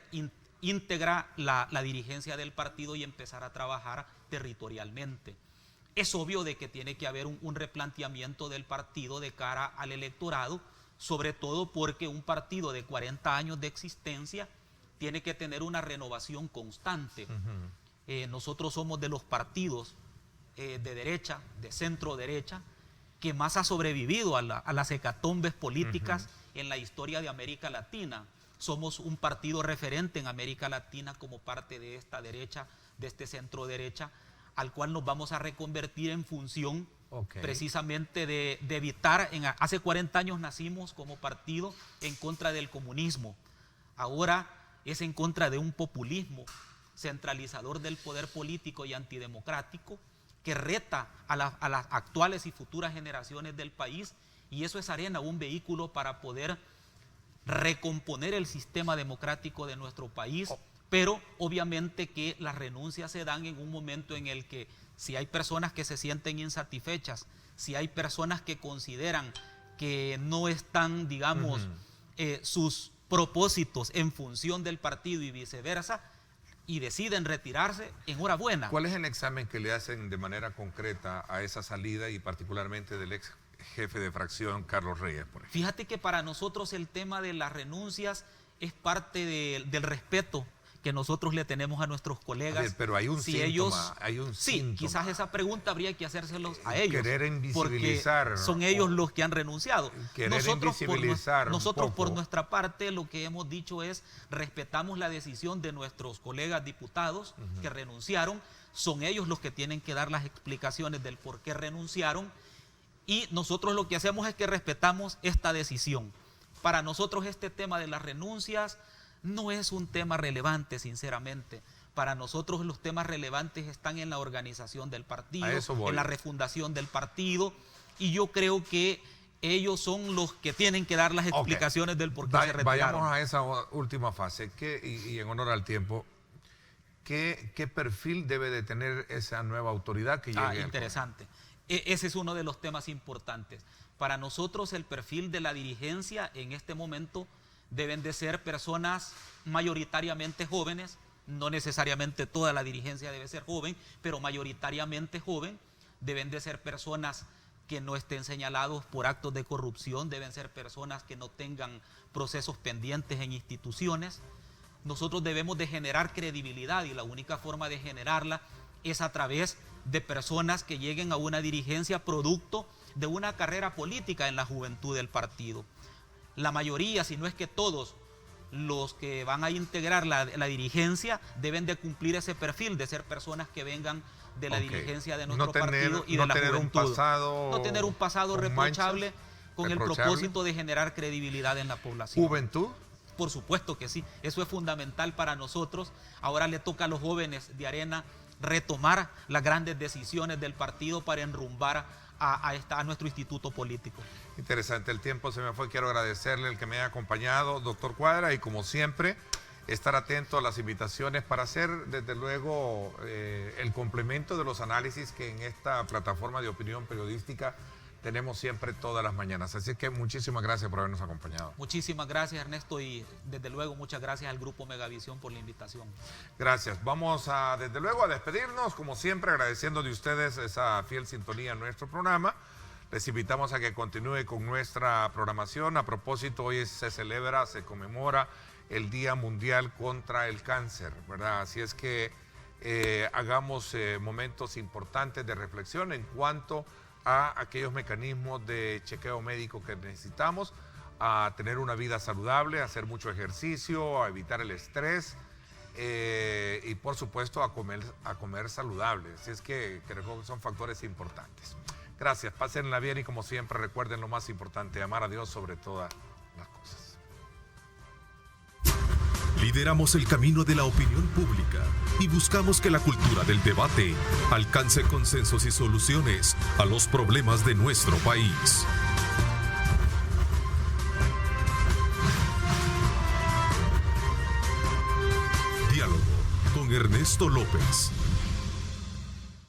Speaker 5: íntegra la dirigencia del partido y empezar a trabajar territorialmente. Es obvio de que tiene que haber un replanteamiento del partido de cara al electorado, sobre todo porque un partido de 40 años de existencia tiene que tener una renovación constante. Nosotros somos de los partidos de derecha, de centro derecha, que más ha sobrevivido a las hecatombes políticas en la historia de América Latina. Somos un partido referente en América Latina como parte de esta derecha, de este centro derecha, al cual nos vamos a reconvertir en función precisamente de evitar. Hace 40 años nacimos como partido en contra del comunismo. Ahora es en contra de un populismo centralizador del poder político y antidemocrático que reta a las actuales y futuras generaciones del país, y eso es arena, un vehículo para poder recomponer el sistema democrático de nuestro país, pero obviamente que las renuncias se dan en un momento en el que, si hay personas que se sienten insatisfechas, si hay personas que consideran que no están, digamos, sus propósitos en función del partido y viceversa, y deciden retirarse, enhorabuena.
Speaker 2: ¿Cuál es el examen que le hacen de manera concreta a esa salida y particularmente del ex jefe de fracción Carlos Reyes, por ejemplo?
Speaker 5: Fíjate que para nosotros el tema de las renuncias es parte del respeto que nosotros le tenemos a nuestros colegas.
Speaker 2: A ver, pero hay un síntoma,
Speaker 5: sí, quizás esa pregunta habría que hacérselos a ellos.
Speaker 2: Querer invisibilizar.
Speaker 5: Porque son ellos los que han renunciado. Nosotros por nuestra parte lo que hemos dicho es: respetamos la decisión de nuestros colegas diputados que renunciaron. Son ellos los que tienen que dar las explicaciones del por qué renunciaron, y nosotros lo que hacemos es que respetamos esta decisión. Para nosotros este tema de las renuncias no es un tema relevante, sinceramente. Para nosotros los temas relevantes están en la organización del partido, en la refundación del partido, y yo creo que ellos son los que tienen que dar las explicaciones del por qué se retiraron.
Speaker 2: Vayamos a esa última fase, y en honor al tiempo, ¿qué perfil debe de tener esa nueva autoridad que llegue?
Speaker 5: Interesante. Ese es uno de los temas importantes. Para nosotros el perfil de la dirigencia en este momento deben de ser personas mayoritariamente jóvenes, no necesariamente toda la dirigencia debe ser joven, pero mayoritariamente joven. Deben de ser personas que no estén señalados por actos de corrupción, deben ser personas que no tengan procesos pendientes en instituciones. Nosotros debemos de generar credibilidad, y la única forma de generarla es a través de personas que lleguen a una dirigencia producto de una carrera política en la juventud del partido. La mayoría, si no es que todos, los que van a integrar la dirigencia deben de cumplir ese perfil de ser personas que vengan de la dirigencia de nuestro partido y de la juventud. No tener un pasado reprochable, con el propósito de generar credibilidad en la población.
Speaker 2: ¿Juventud?
Speaker 5: Por supuesto que sí, eso es fundamental para nosotros. Ahora le toca a los jóvenes de Arena retomar las grandes decisiones del partido para enrumbar a nuestro instituto político.
Speaker 2: Interesante, el tiempo se me fue. Quiero agradecerle el que me haya acompañado, doctor Cuadra, y como siempre, estar atento a las invitaciones para hacer, desde luego, el complemento de los análisis que en esta plataforma de opinión periodística tenemos siempre todas las mañanas. Así que muchísimas gracias por habernos acompañado.
Speaker 5: Muchísimas gracias, Ernesto, y desde luego muchas gracias al Grupo Megavisión por la invitación.
Speaker 2: Gracias. Vamos desde luego a despedirnos, como siempre, agradeciendo de ustedes esa fiel sintonía en nuestro programa. Les invitamos a que continúe con nuestra programación. A propósito, hoy se conmemora el Día Mundial contra el Cáncer, ¿verdad? Así es que hagamos momentos importantes de reflexión en cuanto a aquellos mecanismos de chequeo médico que necesitamos, a tener una vida saludable, a hacer mucho ejercicio, a evitar el estrés y por supuesto a comer saludable. Así es que creo que son factores importantes. Gracias, pásenla bien y como siempre recuerden lo más importante, amar a Dios sobre todas las cosas.
Speaker 6: Lideramos el camino de la opinión pública y buscamos que la cultura del debate alcance consensos y soluciones a los problemas de nuestro país. Diálogo con Ernesto López.